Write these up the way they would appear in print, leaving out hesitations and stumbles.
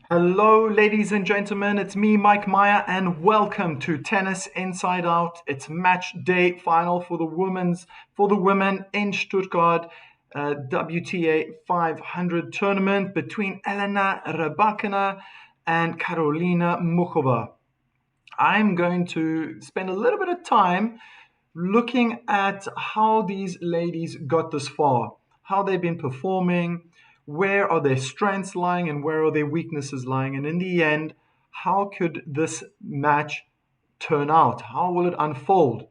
Hello, ladies and gentlemen. It's me, Mike Meyer, and welcome to Tennis Inside Out. It's match day final for the women in Stuttgart WTA 500 tournament between Elena Rybakina and Karolina Muchova. I'm going to spend a little bit of time looking at how these ladies got this far, how they've been performing, where are their strengths lying and where are their weaknesses lying, and in the end, how could this match turn out? How will it unfold?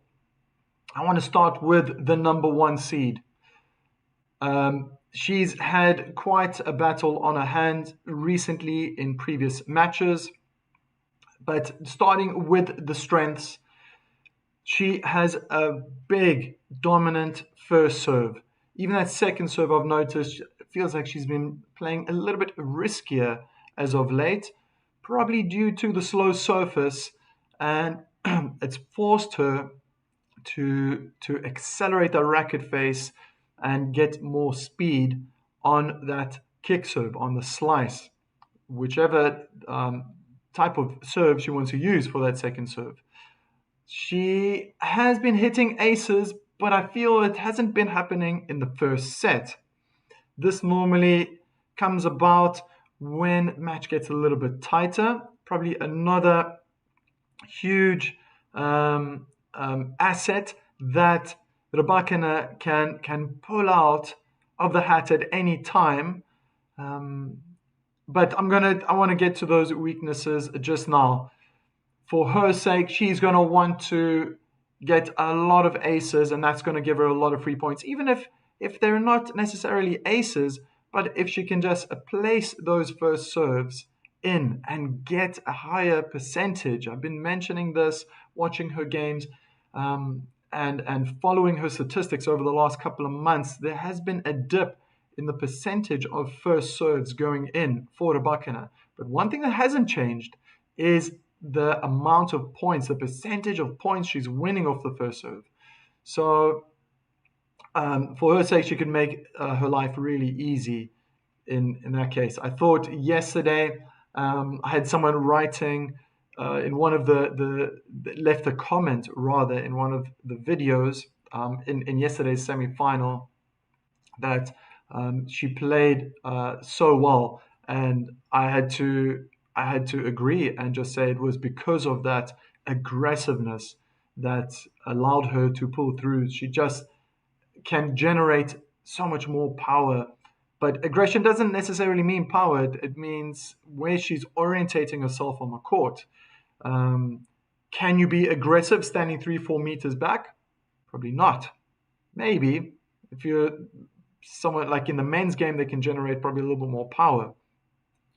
I want to start with the number one seed. She's had quite a battle on her hands recently in previous matches, but starting with the strengths, she has a big, dominant first serve. Even that second serve, I've noticed, it feels like she's been playing a little bit riskier as of late, probably due to the slow surface, and it's forced her to accelerate the racket face and get more speed on that kick serve, on the slice, whichever type of serve she wants to use for that second serve. She has been hitting aces, but I feel it hasn't been happening in the first set. This normally comes about when match gets a little bit tighter. Probably another huge asset that Rybakina can pull out of the hat at any time. But I want to get to those weaknesses just now. For her sake, she's going to want to get a lot of aces, and that's going to give her a lot of free points, even if they're not necessarily aces, but if she can just place those first serves in and get a higher percentage. I've been mentioning this, watching her games, and following her statistics over the last couple of months. There has been a dip in the percentage of first serves going in for Rybakina. But one thing that hasn't changed is the amount of points, the percentage of points she's winning off the first serve. So for her sake, she could make her life really easy in that case. I thought yesterday, I had someone writing in one of the left a comment rather in one of the videos in yesterday's semi-final that she played so well, and I had to agree and just say it was because of that aggressiveness that allowed her to pull through. She just can generate so much more power. But aggression doesn't necessarily mean power. It means where she's orientating herself on the court. Can you be aggressive standing 3-4 meters back? Probably not. Maybe if you're someone like in the men's game, they can generate probably a little bit more power.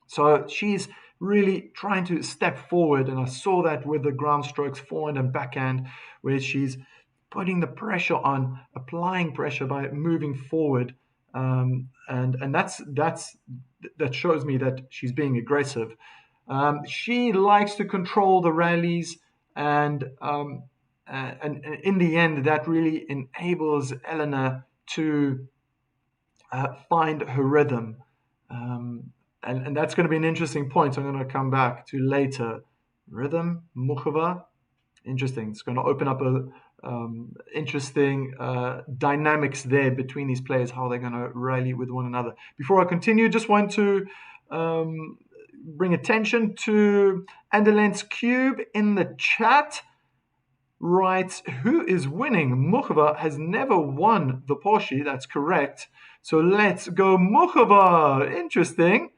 So she's really trying to step forward, and I saw that with the ground strokes, forehand and backhand, where she's putting the pressure on, applying pressure by moving forward, and that shows me that she's being aggressive. She likes to control the rallies, and in the end, that really enables Elena to find her rhythm. And that's going to be an interesting point I'm going to come back to later. Rhythm, Muchova, interesting. It's going to open up a interesting dynamics there between these players, how they're going to rally with one another. Before I continue, just want to bring attention to Anderlens Cube in the chat. Writes, who is winning? Muchova has never won the Porsche. That's correct. So let's go Muchova. Interesting.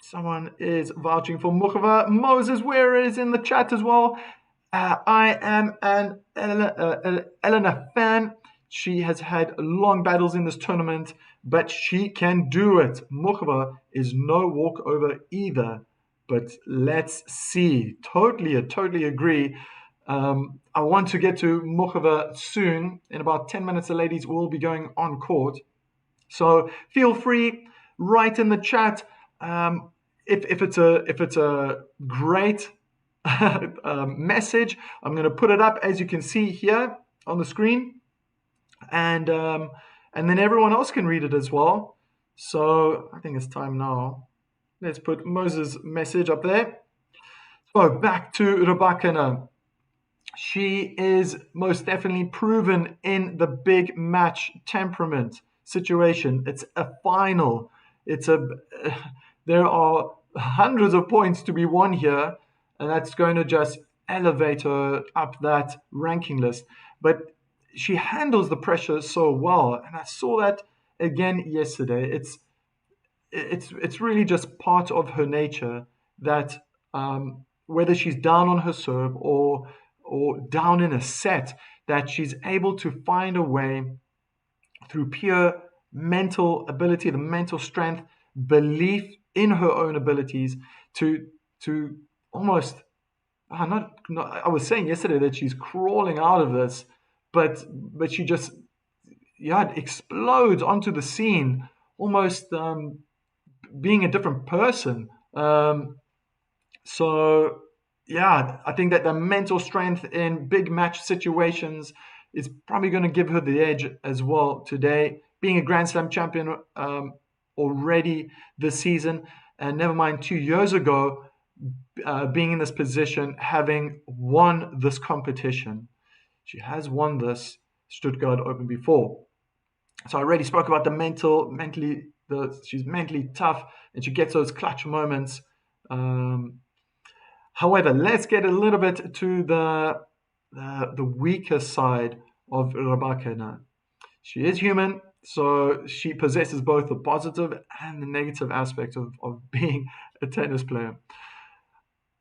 Someone is vouching for Muchova. Moses Weir is in the chat as well. I am an Elena fan. She has had long battles in this tournament, but she can do it. Muchova is no walkover either. But let's see. Totally agree. I want to get to Muchova soon. In about 10 minutes, the ladies will be going on court. So feel free, write in the chat if it's a great message. I'm going to put it up as you can see here on the screen, and then everyone else can read it as well. So I think it's time now Let's put Moses' message up there. So back to Rybakina. She is most definitely proven in the big match temperament situation. It's a final. It's a there are hundreds of points to be won here, and that's going to just elevate her up that ranking list. But she handles the pressure so well, and I saw that again yesterday. It's really just part of her nature that whether she's down on her serve or down in a set, that she's able to find a way through pure mental ability, the mental strength, belief in her own abilities to almost not I was saying yesterday that she's crawling out of this, but she just it explodes onto the scene, almost being a different person. So yeah, I think that the mental strength in big match situations is probably going to give her the edge as well today. Being a Grand Slam champion already this season, and never mind 2 years ago, being in this position, having won this competition. She has won this Stuttgart Open before. So I already spoke about she's mentally tough and she gets those clutch moments. However, let's get a little bit to the weaker side of Rybakina. She is human, so she possesses both the positive and the negative aspects of being a tennis player.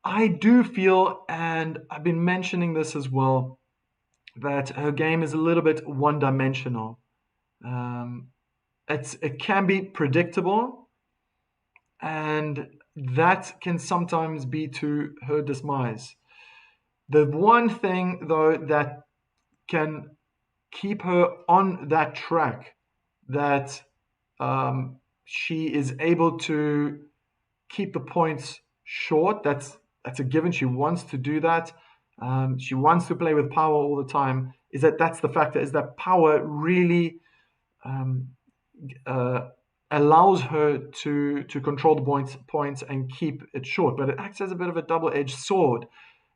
I do feel, and I've been mentioning this as well, that her game is a little bit one-dimensional. Um, it can be predictable, and that can sometimes be to her demise. The one thing, though, that can keep her on that track, that she is able to keep the points short, that's a given. She wants to do that. She wants to play with power all the time. That's the factor? Is that power really allows her to control the points and keep it short, but it acts as a bit of a double-edged sword.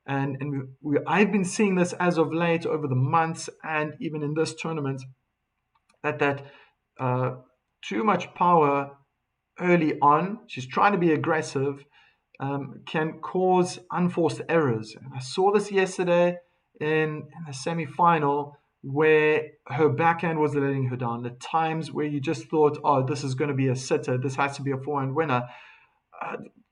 And I've been seeing this as of late over the months and even in this tournament, that too much power early on, she's trying to be aggressive, can cause unforced errors. And I saw this yesterday in the semi-final where her backhand was letting her down. The times where you just thought, oh, this is going to be a sitter, this has to be a forehand winner.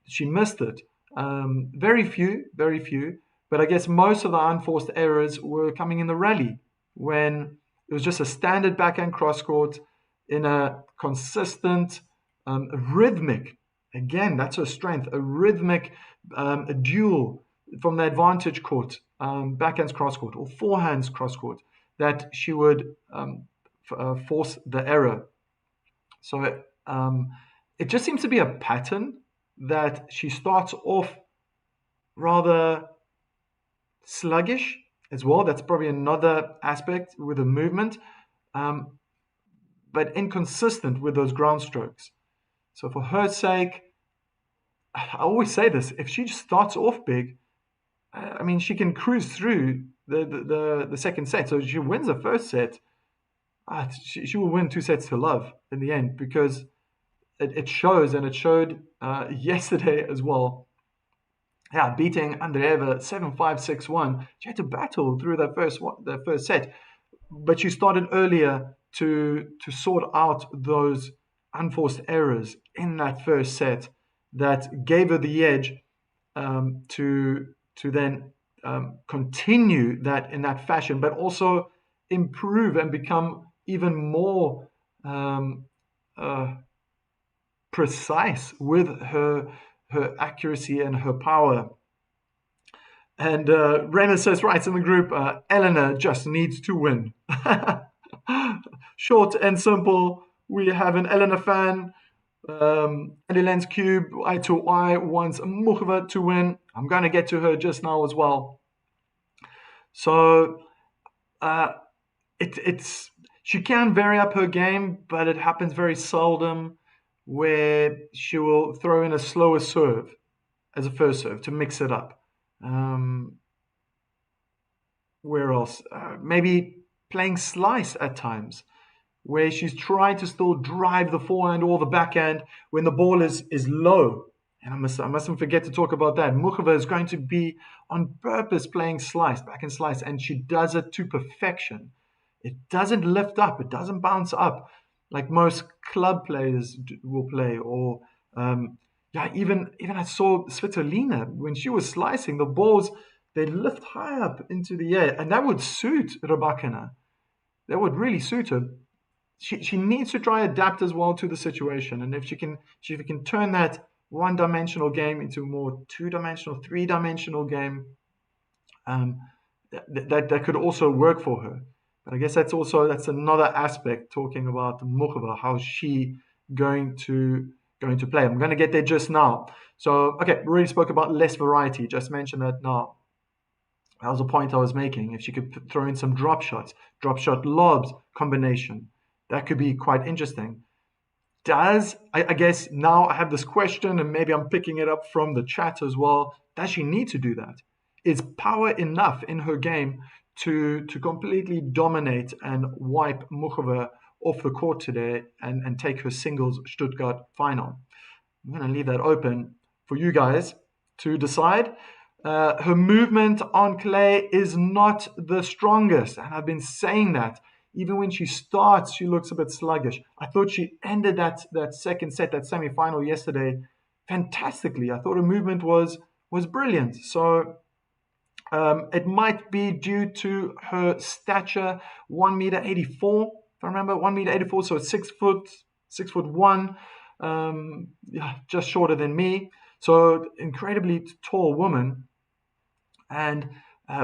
She missed it. Very few. But I guess most of the unforced errors were coming in the rally when it was just a standard backhand cross court in a consistent, rhythmic, again, that's her strength, a rhythmic a duel from the advantage court, backhands cross court or forehands cross court, that she would force the error. So it just seems to be a pattern that she starts off rather sluggish as well. That's probably another aspect with the movement, but inconsistent with those ground strokes. So for her sake, I always say this: if she just starts off big, I mean, she can cruise through the second set. So if she wins the first set, she will win 2 sets to love in the end, because it shows, and it showed yesterday as well. Yeah, beating Andreeva 7-5, 6-1. She had to battle through the first set, but she started earlier to sort out those unforced errors in that first set that gave her the edge to then continue that in that fashion, but also improve and become even more precise with her accuracy and her power. And Renaissance writes in the group, Elena just needs to win. Short and simple. We have an Elena fan. Andy Lens Cube, I2I, wants Muchova to win. I'm going to get to her just now as well. So it's she can vary up her game, but it happens very seldom. where she will throw in a slower serve as a first serve to mix it up. Where else? Maybe playing slice at times, where she's trying to still drive the forehand or the backhand when the ball is low. And I mustn't forget to talk about that. Muchova is going to be on purpose playing slice, backhand slice, and she does it to perfection. It doesn't lift up, it doesn't bounce up like most club players will play. Or even I saw Svitolina when she was slicing the balls. They lift high up into the air, and that would suit Rybakina. That would really suit her. She needs to try adapt as well to the situation, and if she can turn that one-dimensional game into a more two-dimensional, three-dimensional game, that could also work for her. But I guess that's another aspect talking about Muchova, how she going to play. I'm going to get there just now. So okay, we already spoke about less variety. Just mentioned that now. That was a point I was making. If she could throw in some drop shot lobs combination, that could be quite interesting. I guess now I have this question, and maybe I'm picking it up from the chat as well. Does she need to do that? Is power enough in her game to completely dominate and wipe Muchova off the court today and take her singles Stuttgart final? I'm going to leave that open for you guys to decide. Her movement on clay is not the strongest, and I've been saying that. Even when she starts, she looks a bit sluggish. I thought she ended that second set, that semi-final yesterday, fantastically. I thought her movement was brilliant. So it might be due to her stature, 1.84 m, if I remember, 1.84 m, so 6'1", just shorter than me. So incredibly tall woman. And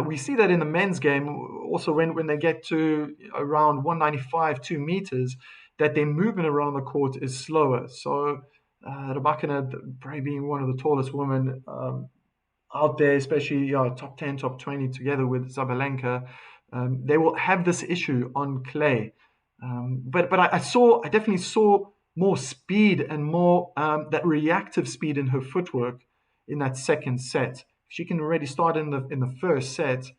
we see that in the men's game also when they get to around 195, 2 meters, that their movement around the court is slower. So Rybakina, probably being one of the tallest women out there, especially top 10, top 20 together with Zabalenka, they will have this issue on clay. But I definitely saw more speed and more that reactive speed in her footwork in that second set. If she can already start in the first set,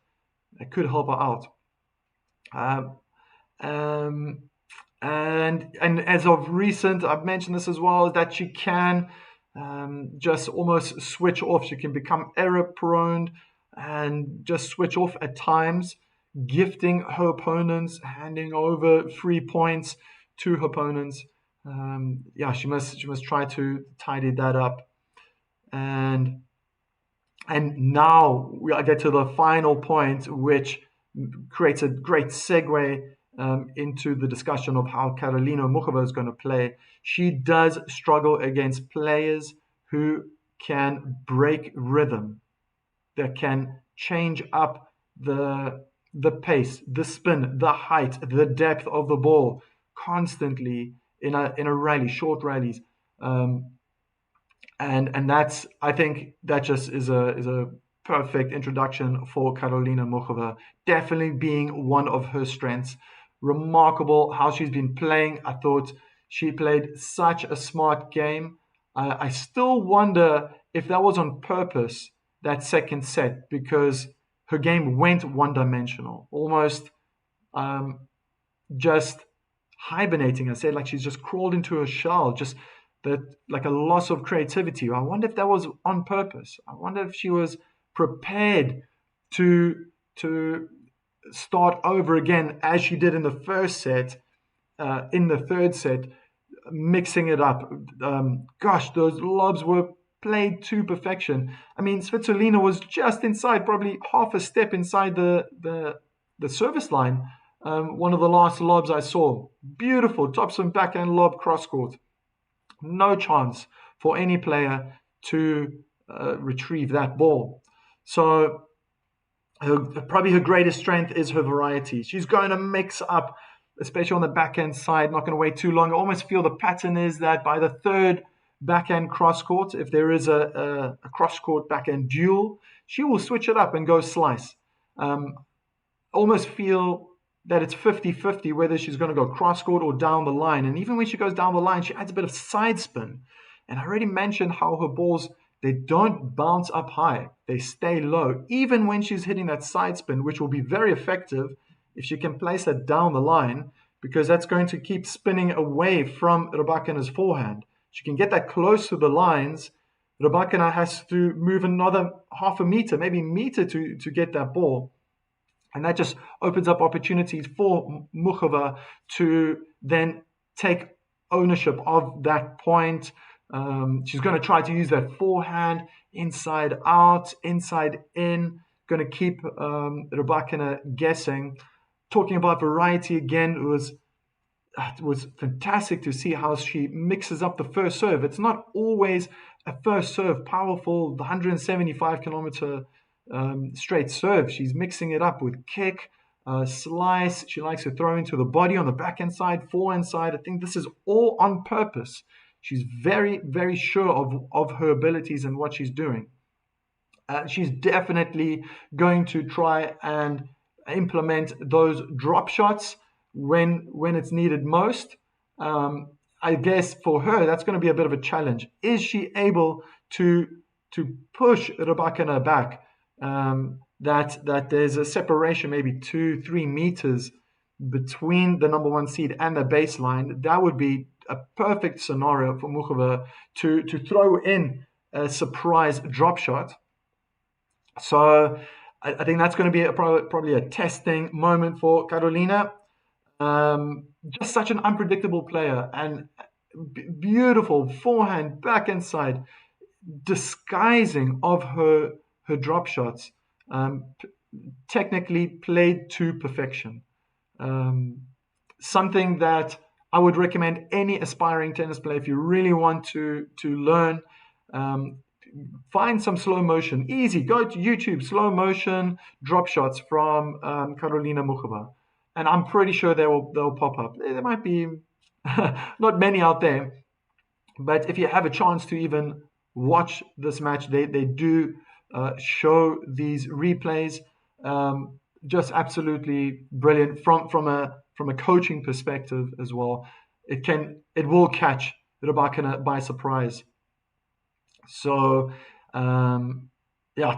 that could help her out. And as of recent, I've mentioned this as well, is that she can just almost switch off. She can become error prone and just switch off at times, gifting her opponents, handing over 3 points to her opponents. She must try to tidy that up. And now I get to the final point, which creates a great segue into the discussion of how Karolina Muchova is going to play. She does struggle against players who can break rhythm, that can change up the pace, the spin, the height, the depth of the ball constantly in a rally, short rallies. And that's, I think that just is a perfect introduction for Karolina Muchova, definitely being one of her strengths. Remarkable how she's been playing. I thought she played such a smart game. I still wonder if that was on purpose, that second set, because her game went one-dimensional, almost just hibernating. I said, like she's just crawled into her shell, just that, like a loss of creativity. I wonder if that was on purpose. I wonder if she was prepared to start over again as she did in the first set, in the third set, mixing it up. Those lobs were played to perfection. I mean, Svitolina was just inside, probably half a step inside the service line. One of the last lobs I saw. Beautiful topspin backhand lob cross court. No chance for any player to retrieve that ball. So probably her greatest strength is her variety. She's going to mix up, especially on the backhand side, not going to wait too long. I almost feel the pattern is that by the third backhand cross court, if there is a cross court backhand duel, she will switch it up and go slice. Almost feel that it's 50-50 whether she's going to go cross-court or down the line. And even when she goes down the line, she adds a bit of side spin. And I already mentioned how her balls, they don't bounce up high. They stay low, even when she's hitting that side spin, which will be very effective if she can place that down the line, because that's going to keep spinning away from Rybakina's forehand. She can get that close to the lines. Rybakina has to move another half a meter, maybe a meter to get that ball. And that just opens up opportunities for Muchova to then take ownership of that point. She's going to try to use that forehand, inside out, inside in, going to keep Rybakina guessing. Talking about variety again, it was fantastic to see how she mixes up the first serve. It's not always a first serve powerful, the 175 kilometer straight serve. She's mixing it up with kick, slice. She likes to throw into the body on the backhand side, forehand side. I think this is all on purpose. She's very, very sure of her abilities and what she's doing. She's definitely going to try and implement those drop shots when it's needed most. I guess for her, that's going to be a bit of a challenge. Is she able to push Rybakina back? That there's a separation, maybe 2-3 meters between the number one seed and the baseline. That would be a perfect scenario for Muchova to throw in a surprise drop shot. So I think that's going to be probably a testing moment for Karolina. Just such an unpredictable player, and beautiful forehand, backhand side, disguising of her drop shots, technically played to perfection. Something that I would recommend any aspiring tennis player, if you really want to learn, find some slow motion. Easy, go to YouTube, slow motion drop shots from Karolina Muchova. And I'm pretty sure they'll pop up. There might be not many out there, but if you have a chance to even watch this match, they do show these replays. Just absolutely brilliant from a coaching perspective as well. It will catch Rybakina by surprise. So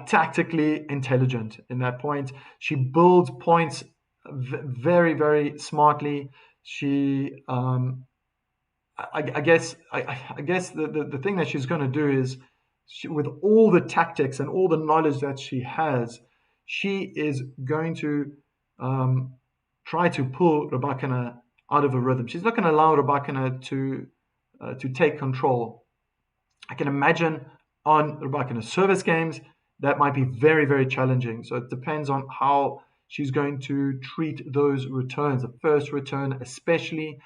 tactically intelligent in that point. She builds points very, very smartly. She I guess the thing that she's going to do is, with all the tactics and all the knowledge that she has, she is going to try to pull Rybakina out of a rhythm. She's not going to allow Rybakina to take control. I can imagine on Rybakina's service games that might be very, very challenging. So it depends on how she's going to treat those returns. The first return, especially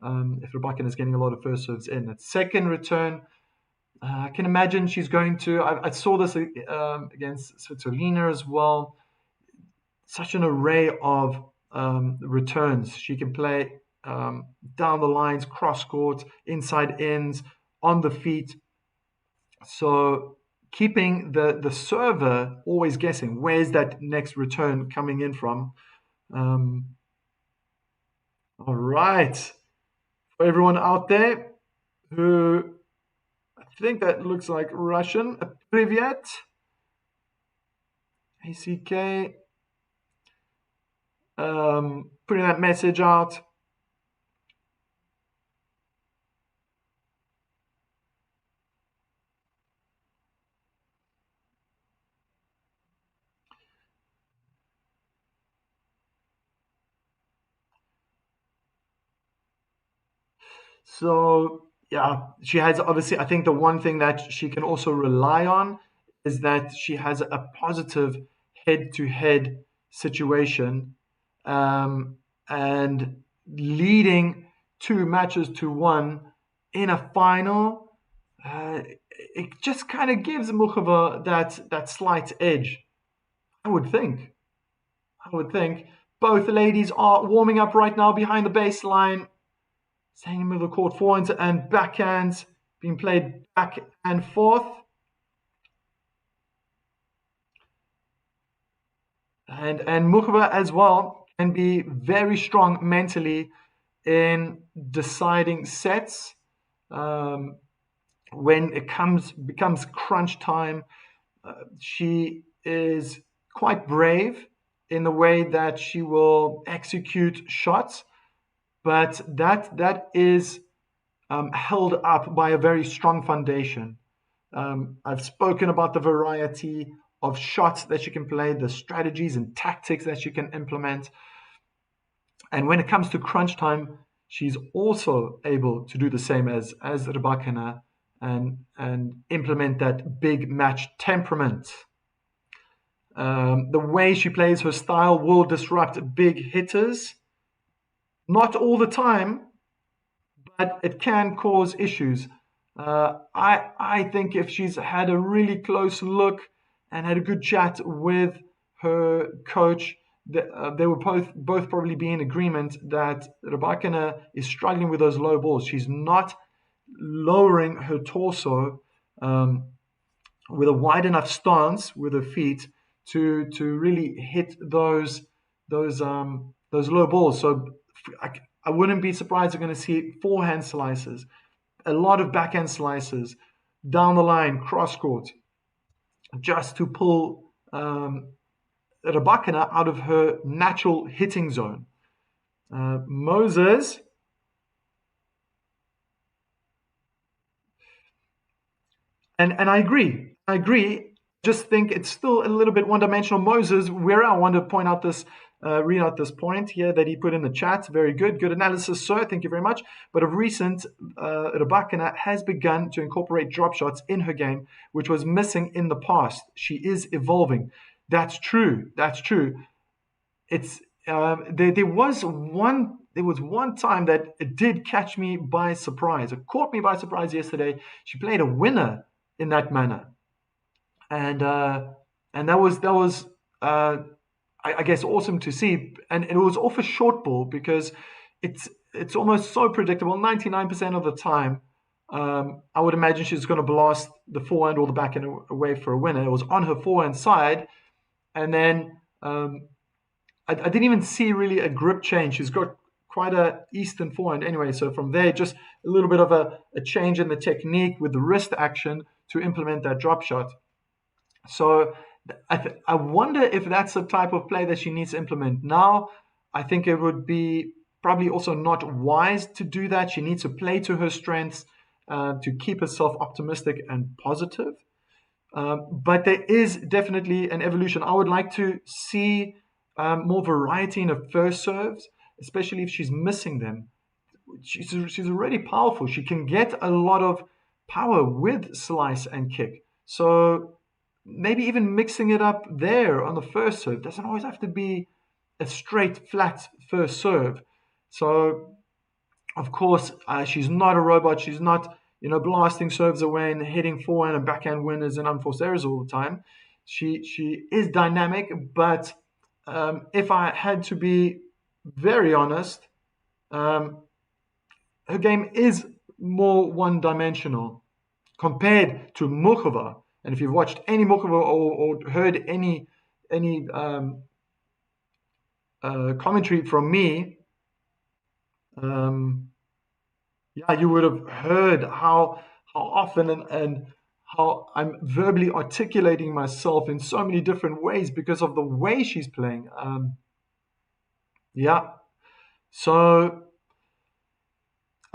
if Rybakina is getting a lot of first serves in. That second return, I can imagine she's going to. I saw this against Svitolina as well. Such an array of returns. She can play down the lines, cross court, inside ins, on the feet. So keeping the server always guessing, where's that next return coming in from? All right. For everyone out there who, I think that looks like Russian, Privyet, ACK, putting that message out. So yeah, she has, obviously, I think the one thing that she can also rely on is that she has a positive head-to-head situation, and leading 2 matches to 1 in a final, it just kind of gives Muchova that slight edge. I would think. Both ladies are warming up right now behind the baseline. Same with the court, forehands and backhands being played back and forth. And Muchova as well can be very strong mentally in deciding sets. When it becomes crunch time, she is quite brave in the way that she will execute shots, but that is held up by a very strong foundation. I've spoken about the variety of shots that you can play, the strategies and tactics that you can implement. And when it comes to crunch time, she's also able to do the same as Rybakina and implement that big match temperament. The way she plays her style will disrupt big hitters. Not all the time, but it can cause issues. I think if she's had a really close look and had a good chat with her coach, they will both probably be in agreement that Rybakina is struggling with those low balls. She's not lowering her torso with a wide enough stance with her feet to really hit those low balls. So I wouldn't be surprised if we're going to see forehand slices, a lot of backhand slices down the line, cross court, just to pull Rybakina out of her natural hitting zone. Moses, and I agree. Just think it's still a little bit one-dimensional. Moses, where I want to point out this, read out this point here that he put in the chat. Very good analysis, sir. Thank you very much. But of recent, Rybakina has begun to incorporate drop shots in her game, which was missing in the past. She is evolving. That's true. It's there was one time that it did catch me by surprise. It caught me by surprise yesterday. She played a winner in that manner, and that was I guess awesome to see. And it was off a short ball because it's almost so predictable. 99% of the time, I would imagine she's going to blast the forehand or the backhand away for a winner. It was on her forehand side, and then I didn't even see really a grip change. She's got quite a Eastern forehand anyway. So from there, just a little bit of a change in the technique with the wrist action to implement that drop shot. So I wonder if that's the type of play that she needs to implement. Now, I think it would be probably also not wise to do that. She needs to play to her strengths to keep herself optimistic and positive. But there is definitely an evolution. I would like to see more variety in her first serves, especially if she's missing them. She's already powerful. She can get a lot of power with slice and kick. So maybe even mixing it up there on the first serve. Doesn't always have to be a straight, flat first serve. So, of course, she's not a robot. She's not, blasting serves away and hitting forehand and backhand winners and unforced errors all the time. She is dynamic, but if I had to be very honest, her game is more one-dimensional compared to Muchova. And if you've watched any Muchova or heard any commentary from me, you would have heard how often and how I'm verbally articulating myself in so many different ways because of the way she's playing. So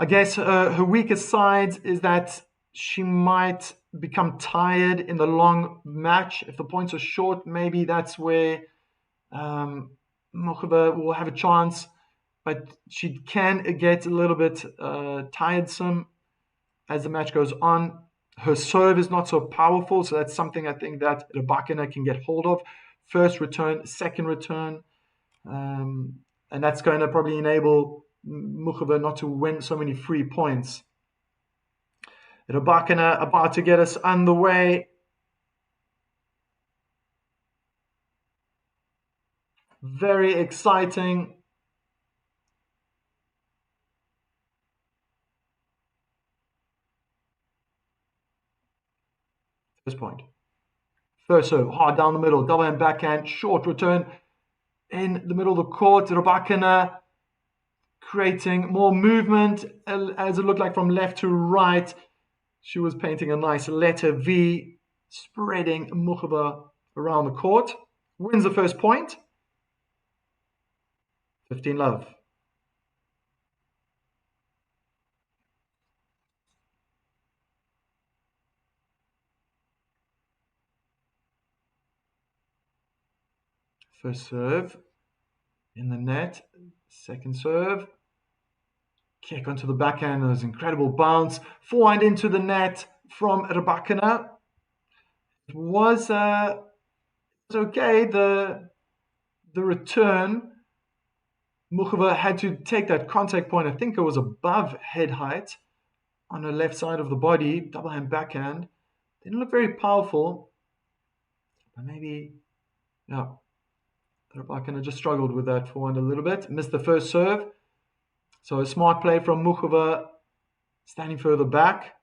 I guess her weakest side is that she might become tired in the long match. If the points are short, maybe that's where Muchova will have a chance. But she can get a little bit tiresome as the match goes on. Her serve is not so powerful, so that's something I think that Rybakina can get hold of. First return, second return. And that's going to probably enable Muchova not to win so many free points. Rybakina about to get us underway. Very exciting. This point. First serve, hard down the middle, double hand backhand, short return. in the middle of the court. Rybakina creating more movement as it looked like from left to right. She was painting a nice letter V, spreading Muchova around the court. Wins the first point. 15-love. First serve in the net. Second serve. Kick onto the backhand. There's incredible bounce. Forehand into the net from Rybakina. It was okay. The return. Muchova had to take that contact point. I think it was above head height on her left side of the body. Double hand backhand. Didn't look very powerful. But maybe, yeah. Rybakina just struggled with that forehand a little bit. Missed the first serve. So a smart play from Muchova, standing further back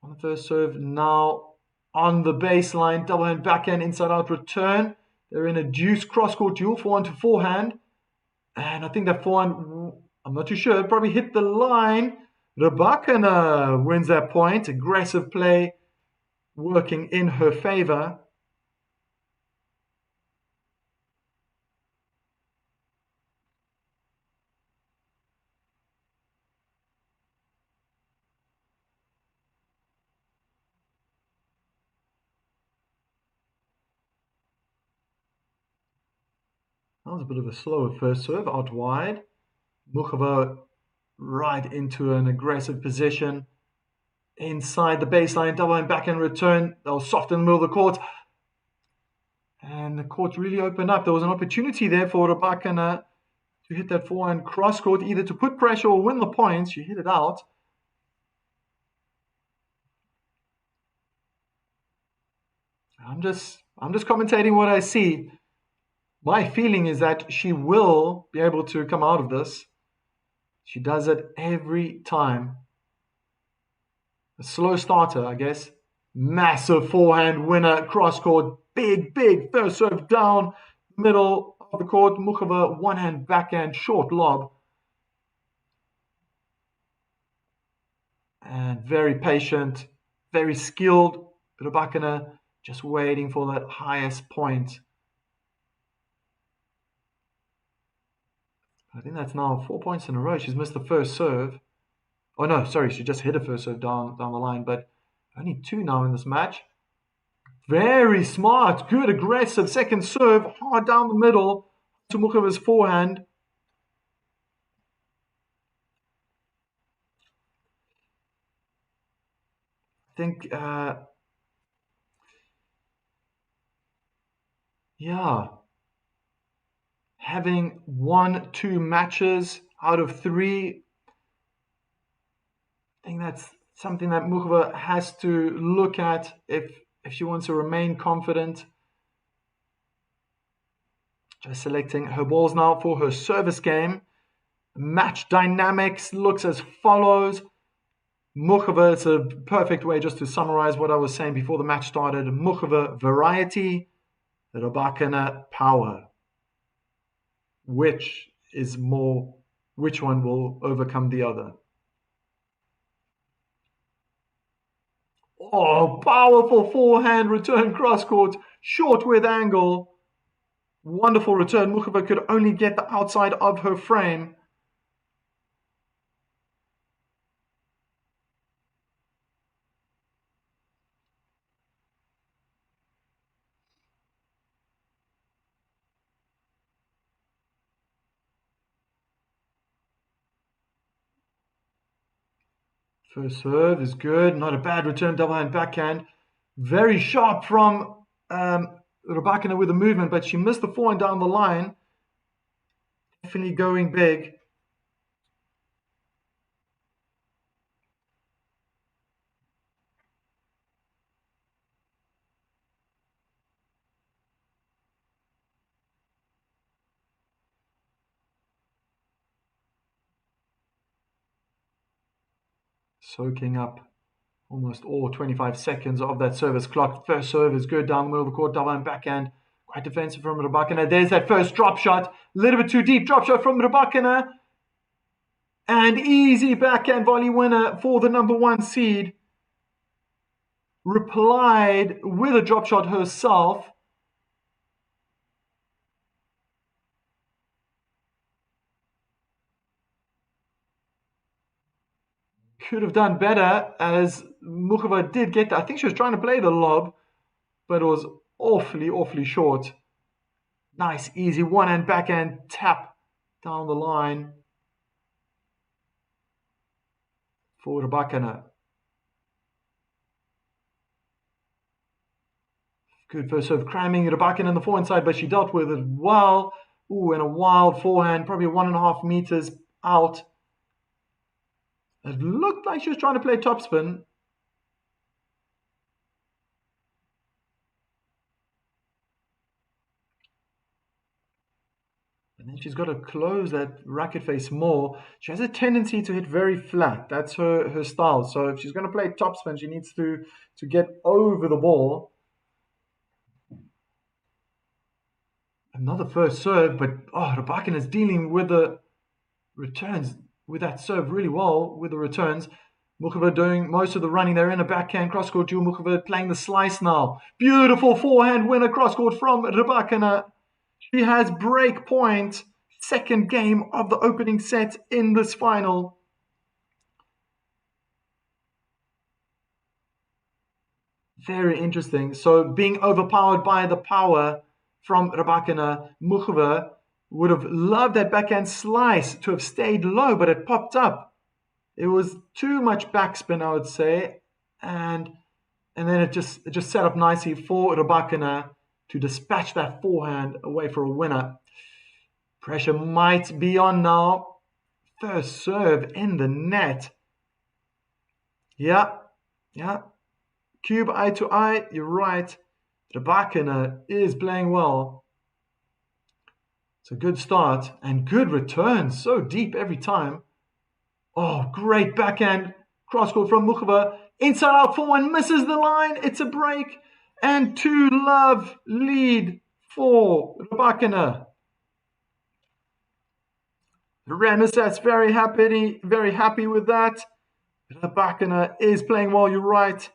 on the first serve. Now on the baseline, double hand backhand, inside out return. They're in a deuce cross-court duel, forehand to forehand. And I think that forehand, I'm not too sure, it probably hit the line. Rybakina wins that point. Aggressive play working in her favor. That was a bit of a slower first serve, out wide. Muchova right into an aggressive position. Inside the baseline, double hand backhand return. That was soft in the middle of the court. And the court really opened up. There was an opportunity there for Rybakina to hit that forehand cross court, either to put pressure or win the points. She hit it out. I'm just commentating what I see. My feeling is that she will be able to come out of this. She does it every time. A slow starter, I guess. Massive forehand winner, cross court, big first serve down, middle of the court. Muchova, one hand backhand, short lob. And very patient, very skilled. Rybakina just waiting for that highest point. I think that's now 4 points in a row. She's missed the first serve. Oh no, sorry, she just hit a first serve down the line, but only 2 now in this match. Very smart, good, aggressive second serve, hard down the middle to Muchova's forehand. I think, yeah, having 1-2 matches out of 3, I think that's something that Muchova has to look at if she wants to remain confident. Just selecting her balls now for her service game. Match dynamics looks as follows. Muchova, it's a perfect way just to summarize what I was saying before the match started. Muchova, variety. Rybakina, power. Which one will overcome the other? Oh, powerful forehand return cross court, short with angle. Wonderful return. Muchova could only get the outside of her frame. First serve is good. Not a bad return, double hand backhand. Very sharp from Rybakina with the movement, but she missed the forehand down the line. Definitely going big. Soaking up almost all 25 seconds of that service clock. First serve is good down the middle of the court, double hand backhand. Quite defensive from Rybakina. There's that first drop shot. A little bit too deep. Drop shot from Rybakina. And easy backhand volley winner for the number 1 seed. Replied with a drop shot herself. Could have done better, as Muchova did get that. I think she was trying to play the lob, but it was awfully short. Nice, easy one-hand backhand tap down the line for Rybakina. Good first serve, cramming Rybakina in the forehand side, but she dealt with it well. Ooh, and a wild forehand, probably 1.5 meters out. It looked like she was trying to play topspin. And then she's got to close that racket face more. She has a tendency to hit very flat. That's her style. So if she's going to play topspin, she needs to get over the ball. Another first serve, but Rybakina is dealing with the returns with that serve really well with the returns. Muchova doing most of the running. They're in a backhand cross-court duel. Muchova playing the slice now. Beautiful forehand winner cross-court from Rybakina. She has break point. Second game of the opening set in this final. Very interesting. So being overpowered by the power from Rybakina, Muchova would have loved that backhand slice to have stayed low, but it popped up. It was too much backspin, I would say, and then it just set up nicely for Rybakina to dispatch that forehand away for a winner. Pressure might be on now. First serve in the net. Yeah. Cube eye to eye, you're right. Rybakina is playing well. It's a good start and good return. So deep every time. Oh, great backhand cross-court from Muchova. Inside out forehand, misses the line. It's a break. And 2-love lead for Rybakina. Renaissance very happy with that. Rybakina is playing well, you're right.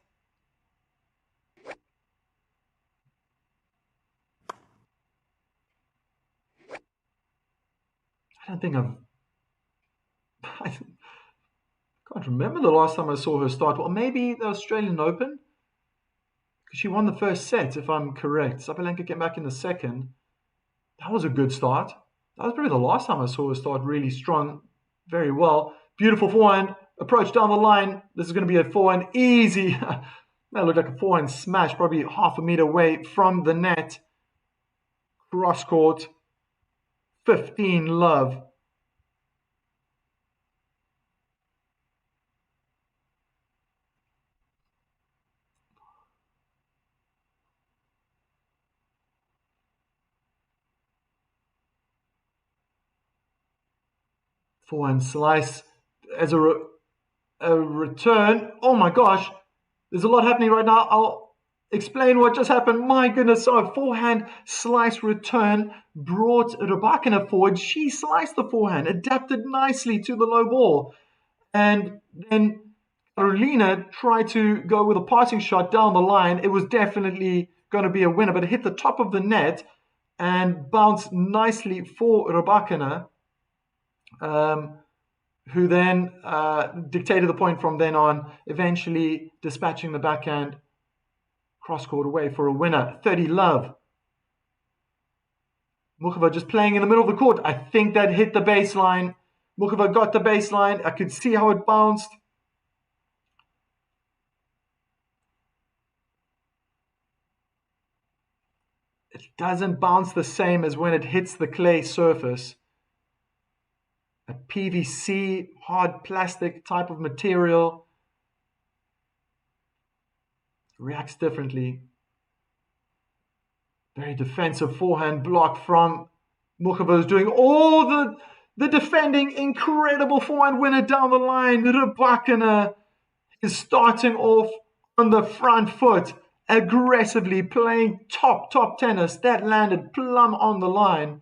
I can't remember the last time I saw her start. Well, maybe the Australian Open. She won the first set, if I'm correct. Sabalenka came back in the second. That was a good start. That was probably the last time I saw her start really strong, very well. Beautiful forehand, approach down the line. This is going to be a forehand, easy. That looked like a forehand smash, probably half a meter away from the net. Cross court, 15-love. Forehand slice as a return. Oh my gosh, there's a lot happening right now. I'll explain what just happened. My goodness, so forehand slice return brought Rybakina forward. She sliced the forehand, adapted nicely to the low ball. And then Karolina tried to go with a passing shot down the line. It was definitely going to be a winner, but it hit the top of the net and bounced nicely for Rybakina. Who then dictated the point from then on, eventually dispatching the backhand cross-court away for a winner. 30-love. Muchova just playing in the middle of the court. I think that hit the baseline. Muchova got the baseline. I could see how it bounced. It doesn't bounce the same as when it hits the clay surface. A PVC, hard plastic type of material reacts differently. Very defensive forehand block from Muchova, who's doing all the defending. Incredible forehand winner down the line. Rybakina is starting off on the front foot aggressively playing top tennis. That landed plumb on the line.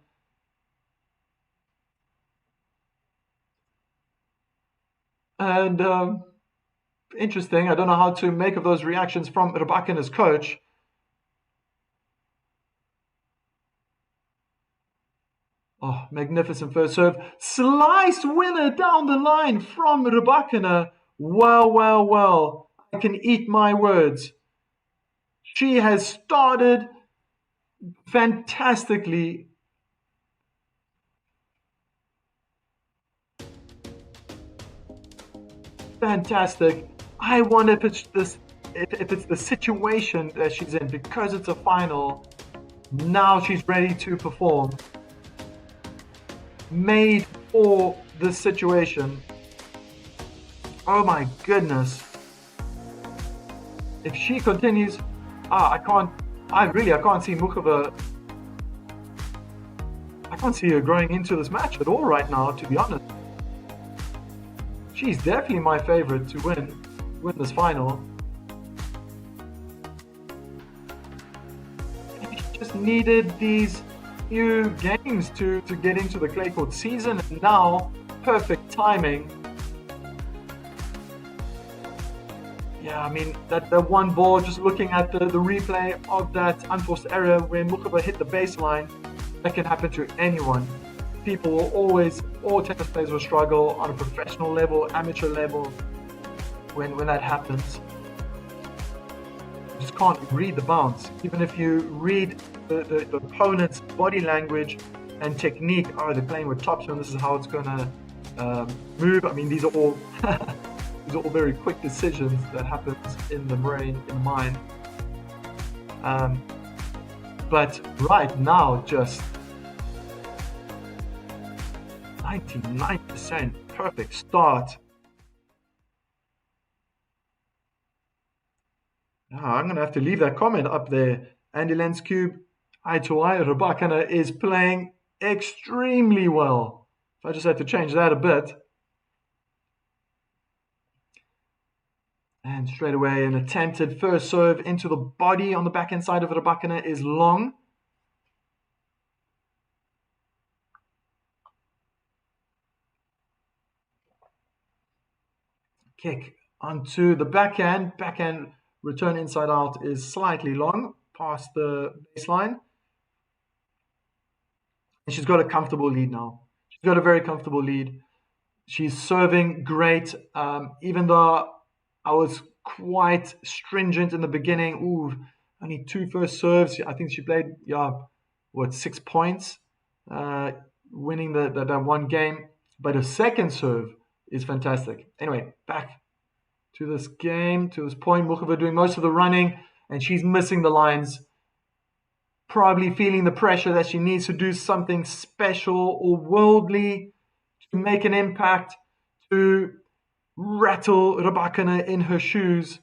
And interesting. I don't know how to make of those reactions from Rybakina's coach. Oh, magnificent first serve. Slice winner down the line from Rybakina. Well. I can eat my words. She has started fantastically. Fantastic. I wonder if it's the situation that she's in, because it's a final. Now she's ready to perform. Made for this situation. Oh my goodness. If she continues, I can't see Muchova. I can't see her growing into this match at all right now, to be honest. She's definitely my favorite to win this final. She just needed these few games to get into the clay court season, and now perfect timing. Yeah, I mean, that one ball, just looking at the replay of that unforced error where Muchova hit the baseline, that can happen to anyone. People will always, all tennis players will struggle on a professional level, amateur level, when that happens. You just can't read the bounce. Even if you read the opponent's body language and technique, they're playing with topspin, this is how it's going to move. I mean, these are all very quick decisions that happens in the brain, in the mind. But right now, just 99% perfect start. I'm going to have to leave that comment up there. Andy Lenz Cube, eye to eye, Rybakina is playing extremely well. I just had to change that a bit. And straight away, an attempted first serve into the body on the backhand side of Rybakina is long. Kick onto the backhand. Backhand return inside out is slightly long, past the baseline. And she's got a comfortable lead now. She's got a very comfortable lead. She's serving great. Even though I was quite stringent in the beginning. Only 2 first serves. I think she played, 6 points, winning that one game. But her second serve is fantastic. Anyway, back to this game, to this point. Muchova doing most of the running, and she's missing the lines. Probably feeling the pressure that she needs to do something special or worldly to make an impact, to rattle Rybakina in her shoes.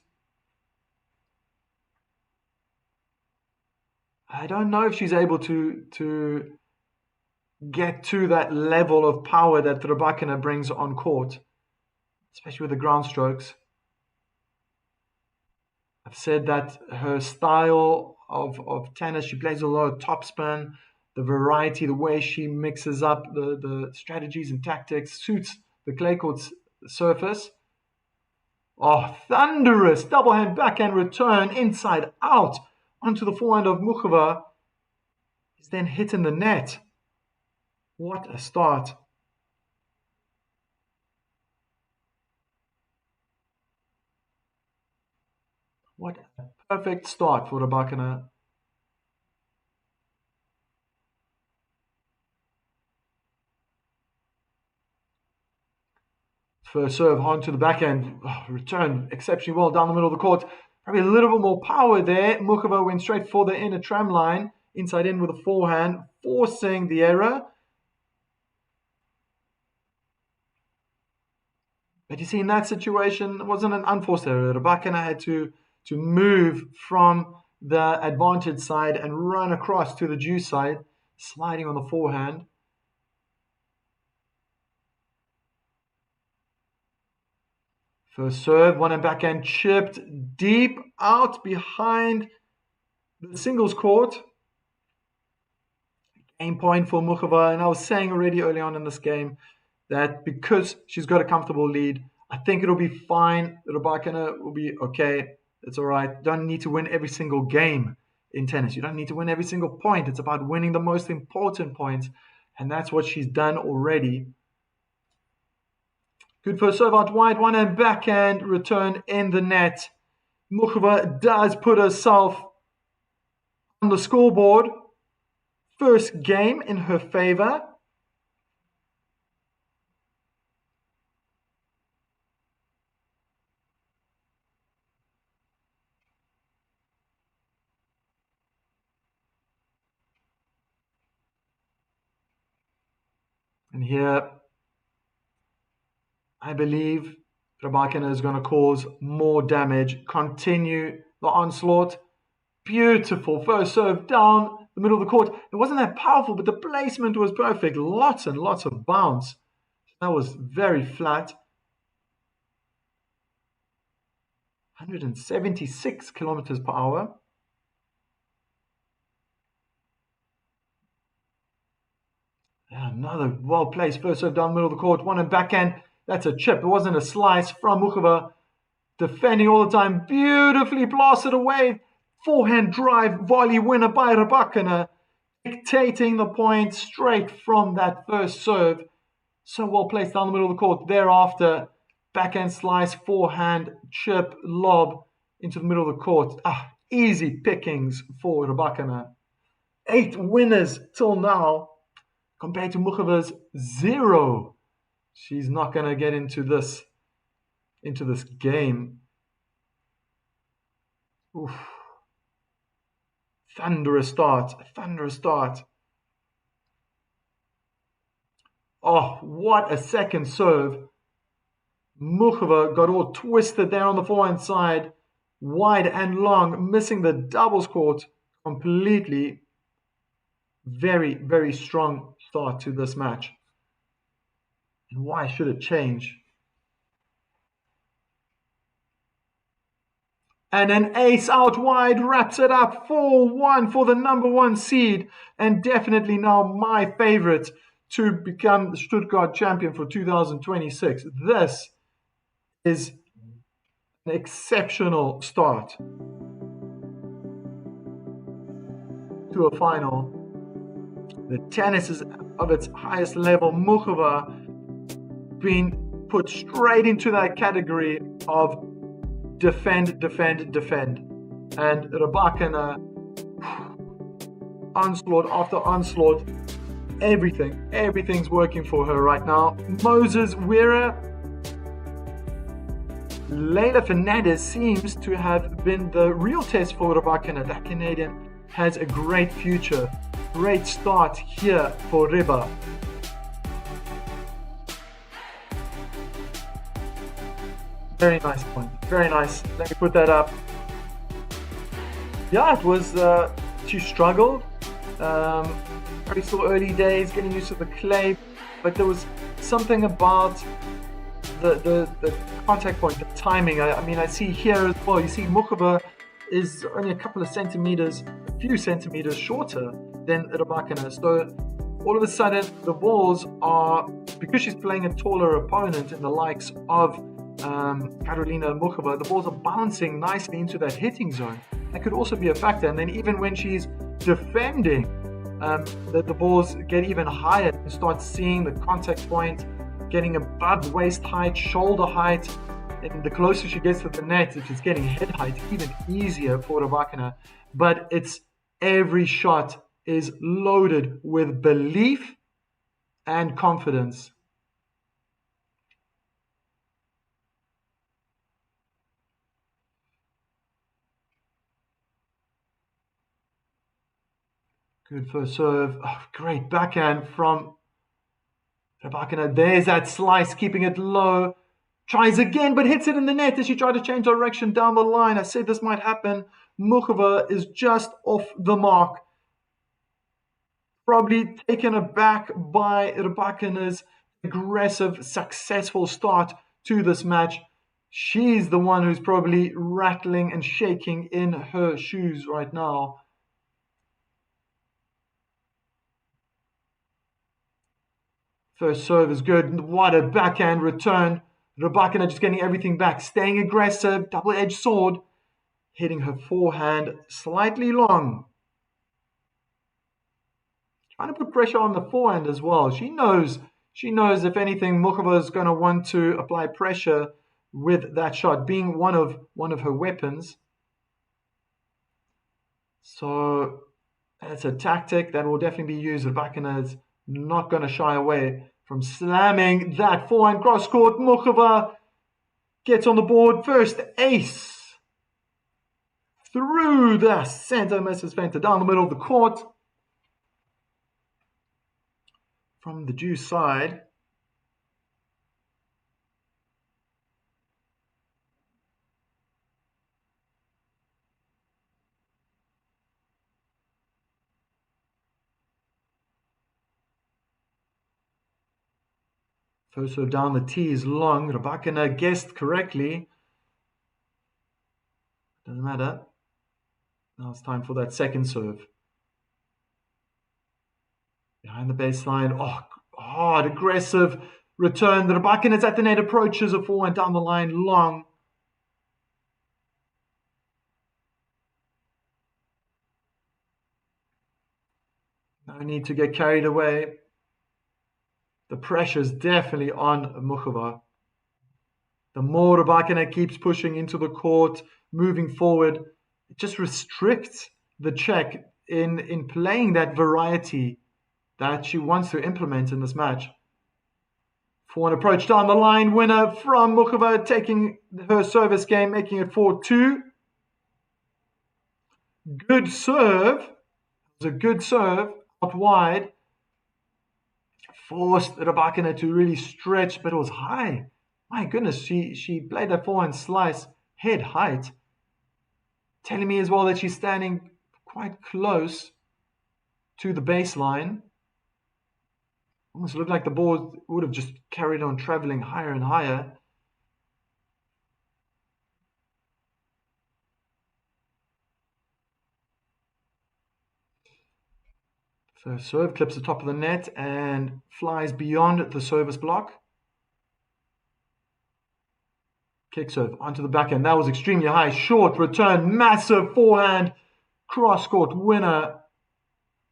I don't know if she's able to get to that level of power that Rybakina brings on court, especially with the ground strokes. I've said that her style of tennis, she plays a lot of topspin, the variety, the way she mixes up the strategies and tactics suits the clay court surface. Thunderous double hand backhand return inside out onto the forehand of Muchova. Is then hit in the net. What a start. What a perfect start for Rybakina. First serve onto the backhand. Return exceptionally well down the middle of the court. Probably a little bit more power there. Muchova went straight for the inner tram line. Inside in with a forehand, forcing the error. But you see, in that situation, it wasn't an unforced error. Rybakina had to move from the advantage side and run across to the due side, sliding on the forehand. First serve, one and backhand chipped deep out behind the singles court. Game point for Muchova. And I was saying already early on in this game that because she's got a comfortable lead, I think it'll be fine. Rybakina will be okay. It's all right. You don't need to win every single game in tennis. You don't need to win every single point. It's about winning the most important points. And that's what she's done already. Good first serve out wide, one and backhand return in the net. Muchova does put herself on the scoreboard. First game in her favor. And here, I believe Rybakina is going to cause more damage. Continue the onslaught. Beautiful first serve down the middle of the court. It wasn't that powerful, but the placement was perfect. Lots and lots of bounce. That was very flat. 176 kilometers per hour. Another well-placed first serve down the middle of the court. One and backhand. That's a chip. It wasn't a slice from Muchova. Defending all the time. Beautifully blasted away. Forehand drive volley winner by Rybakina. Dictating the point straight from that first serve. So well placed down the middle of the court. Thereafter, backhand slice, forehand chip, lob into the middle of the court. Easy pickings for Rybakina. 8 winners till now compared to Muchova's 0. She's not going to get into this game. Oof. Thunderous start. Oh, what a second serve. Muchova got all twisted there on the forehand side. Wide and long, missing the doubles court completely. Very, very strong start to this match. And why should it change? And an ace out wide wraps it up 4-1 for the number 1 seed. And definitely now my favorite to become the Stuttgart champion for 2026. This is an exceptional start to a final. The tennis is of its highest level. Muchova being put straight into that category of defend. And Rybakina, onslaught after onslaught. Everything's working for her right now. Moses Weira. Leila Fernandez seems to have been the real test for Rybakina. That Canadian has a great future. Great start here for Ryba. Very nice point. Very nice. Let me put that up. Yeah, it was. She struggled. Very still early days, getting used to the clay, but there was something about the contact point, the timing. I mean, I see here as well. You see, Muchova is only a few centimeters shorter than Rybakina. So all of a sudden, the balls are, because she's playing a taller opponent in the likes of Karolina Muchova, the balls are bouncing nicely into that hitting zone. That could also be a factor. And then even when she's defending, the balls get even higher. You start seeing the contact point getting above waist height, shoulder height. And the closer she gets to the net, if it's getting head height, even easier for Rybakina. But every shot is loaded with belief and confidence. Good first serve. Oh, great backhand from Rybakina. There's that slice, keeping it low. Tries again, but hits it in the net as she tried to change direction down the line. I said this might happen. Muchova is just off the mark. Probably taken aback by Rybakina's aggressive, successful start to this match. She's the one who's probably rattling and shaking in her shoes right now. First serve is good. What a backhand return. Rybakina just getting everything back. Staying aggressive. Double-edged sword. Hitting her forehand slightly long. Trying to put pressure on the forehand as well. She knows if anything, Muchova is going to want to apply pressure with that shot, being one of her weapons. So that's a tactic that will definitely be used. Rybakina is not going to shy away from slamming that forehand cross court. Muchova gets on the board. First ace. Through the center, misses Fenter down the middle of the court. From the Jew side. First serve down the tee is long. Rybakina guessed correctly. Doesn't matter. Now it's time for that second serve. Behind the baseline. Oh, hard, aggressive return. The Rybakina is at the net, approaches a forehand down the line, long. No need to get carried away. The pressure is definitely on Muchova. The more Rybakina keeps pushing into the court, moving forward, it just restricts the Czech in playing that variety that she wants to implement in this match. Forehand approach down the line, winner from Muchova, taking her service game, making it 4-2. Good serve. It was a good serve, out wide. Forced Rybakina to really stretch, but it was high. My goodness, she played that forehand slice head height. Telling me as well that she's standing quite close to the baseline. Almost looked like the ball would have just carried on traveling higher and higher. So serve clips the top of the net and flies beyond the service block. Kick serve onto the backhand. That was extremely high. Short return. Massive forehand. Cross-court winner.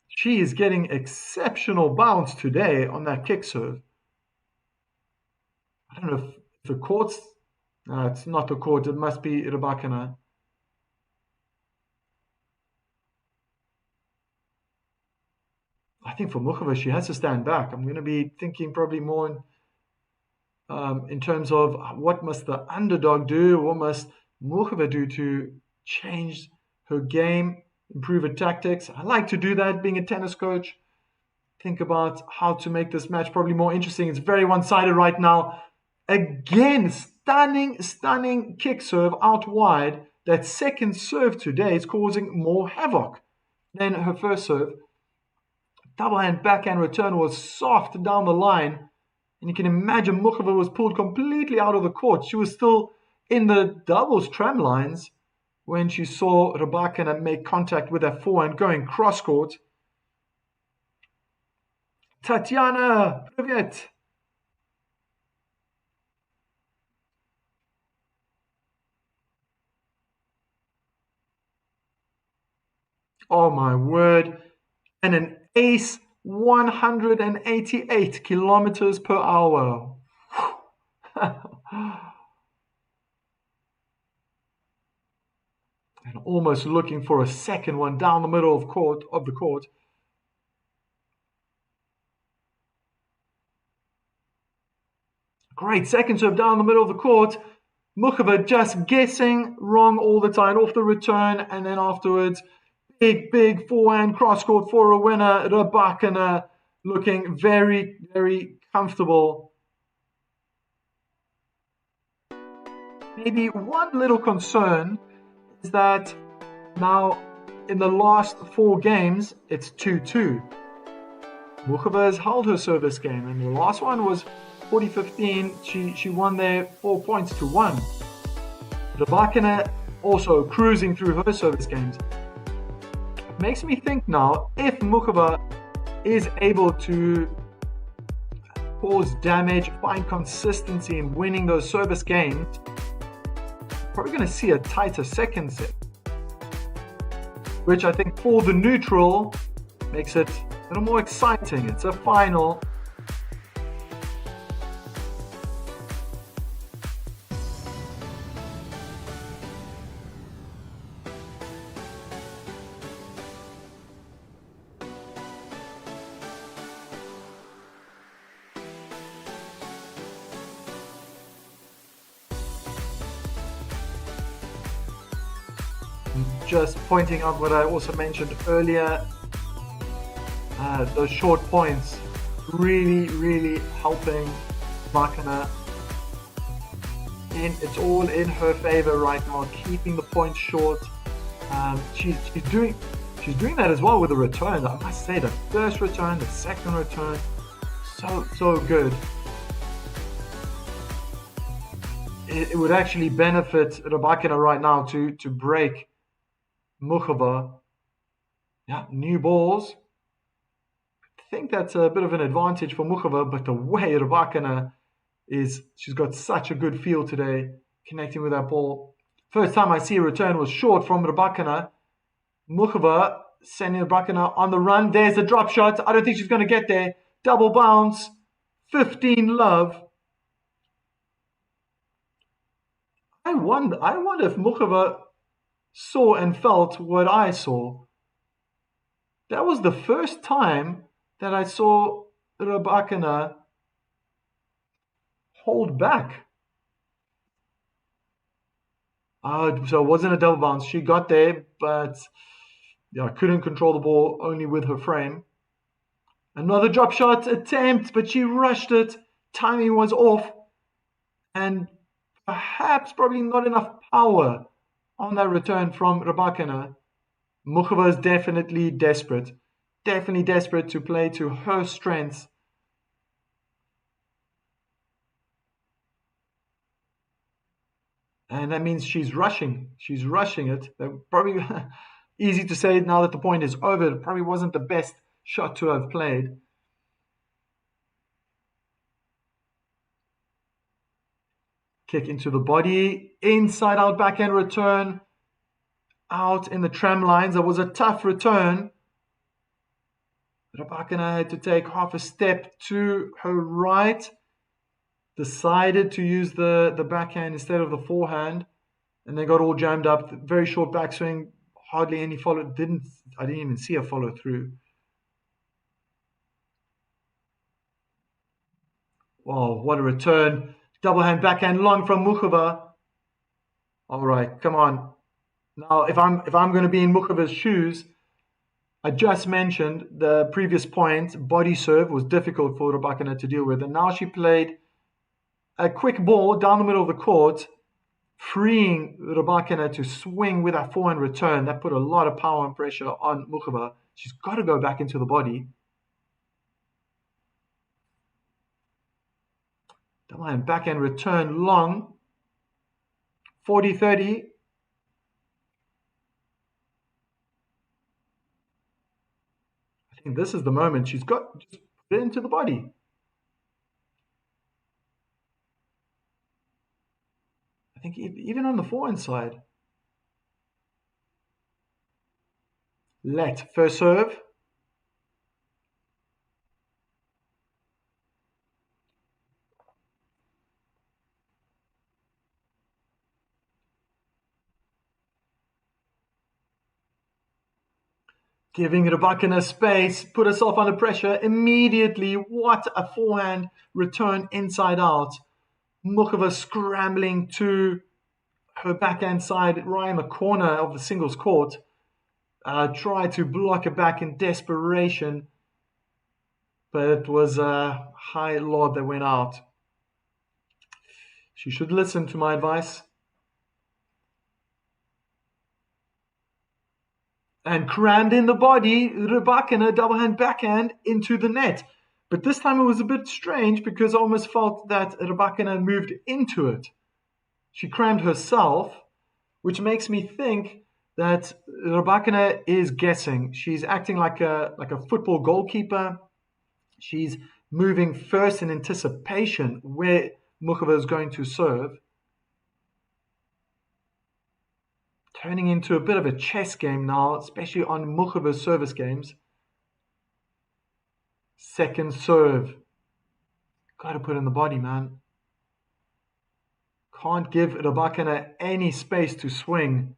She is getting exceptional bounce today on that kick serve. I don't know if the court's... No, it's not the court. It must be Rybakina. I think for Muchova, she has to stand back. I'm going to be thinking probably more in terms of what must the underdog do, what must Muchova do to change her game, improve her tactics. I like to do that, being a tennis coach. Think about how to make this match probably more interesting. It's very one-sided right now. Again, stunning kick serve out wide. That second serve today is causing more havoc than her first serve. Double hand backhand return was soft down the line. And you can imagine Muchova was pulled completely out of the court. She was still in the doubles tram lines when she saw Rybakina make contact with that forehand going cross court. Tatiana, привет! Oh my word. And an ace, 188 kilometers per hour. And almost looking for a second one down the middle of the court. Great second serve down the middle of the court. Muchova just guessing wrong all the time off the return, and then afterwards, big forehand cross court for a winner. Rybakina looking very, very comfortable. Maybe one little concern is that now in the last 4 games, it's 2-2. Muchova has held her service game, and the last one was 40-15. She won there 4 points to 1. Rybakina also cruising through her service games. Makes me think now, if Muchova is able to cause damage, find consistency in winning those service games, probably going to see a tighter second set, which I think for the neutral makes it a little more exciting. It's a final. Just pointing out what I also mentioned earlier, those short points really helping Rybakina. It's all in her favor right now, keeping the points short. She's doing that as well with the return. I must say, the first return, the second return, so good. It would actually benefit Rybakina right now to break Muchova. Yeah, new balls. I think that's a bit of an advantage for Muchova, but the way Rybakina she's got such a good feel today, connecting with that ball. First time I see a return was short from Rybakina. Muchova sending Rybakina on the run. There's a drop shot. I don't think she's going to get there. Double bounce. 15 love. I wonder if Muchova saw and felt what I saw. That was the first time that I saw Rybakina hold back. So it wasn't a double bounce. She got there, but couldn't control the ball, only with her frame. Another drop shot attempt, but she rushed it. Timing was off, and perhaps probably not enough power on that return from Rybakina. Muchova is definitely desperate to play to her strengths. And that means she's rushing it. Probably easy to say now that the point is over. It probably wasn't the best shot to have played. Kick into the body, inside out backhand return, out in the tram lines. That was a tough return. Rybakina had to take half a step to her right, decided to use the backhand instead of the forehand, and then got all jammed up. Very short backswing, hardly any follow. I didn't even see a follow through. Wow, what a return. Double hand backhand long from Muchova. All right, come on. Now, if I'm going to be in Muchova's shoes, I just mentioned the previous point, body serve was difficult for Rybakina to deal with, and now she played a quick ball down the middle of the court, freeing Rybakina to swing with that forehand return. That put a lot of power and pressure on Muchova. She's got to go back into the body. Double hand backhand return long. 40-30. I think this is the moment she's got to just put it into the body. I think even on the forehand side. Let first serve. Giving Rybakina space, put herself under pressure immediately. What a forehand return inside out. Muchova scrambling to her backhand side right in the corner of the singles court. Tried to block it back in desperation, but it was a high lob that went out. She should listen to my advice. And crammed in the body, Rybakina double hand backhand into the net. But this time it was a bit strange because I almost felt that Rybakina moved into it. She crammed herself, which makes me think that Rybakina is guessing. She's acting like a football goalkeeper. She's moving first in anticipation where Muchova is going to serve, turning into a bit of a chess game now, especially on Muchova's service games. Second serve. Got to put in the body, man. Can't give Rybakina any space to swing.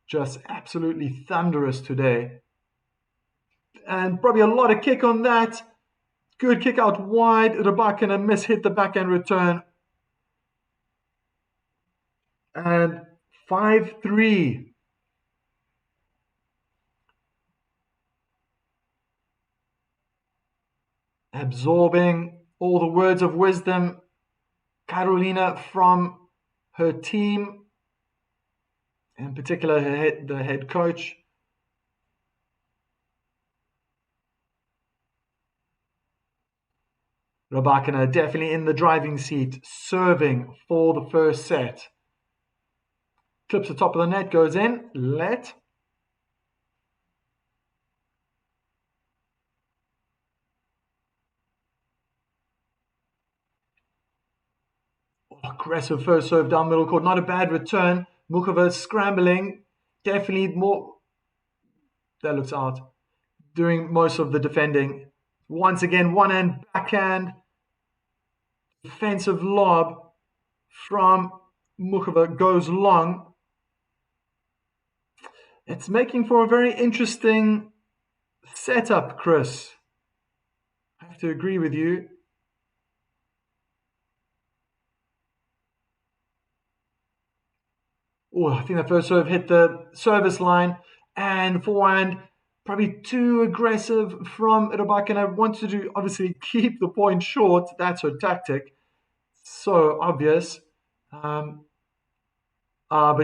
Just absolutely thunderous today. And probably a lot of kick on that. Good kick out wide. Rybakina hit the backhand return. And 5-3. Absorbing all the words of wisdom, Karolina, from her team, in particular the head coach. Rybakina definitely in the driving seat, serving for the first set. Clips the top of the net, goes in, let. Aggressive first serve down middle court, not a bad return. Muchova scrambling, definitely more. That looks out. Doing most of the defending. Once again, one hand backhand. Defensive lob from Muchova goes long. It's making for a very interesting setup, Chris. I have to agree with you. Oh, I think the first serve hit the service line, and forehand probably too aggressive from Rybakina. Wants to obviously keep the point short. That's her tactic. So obvious. But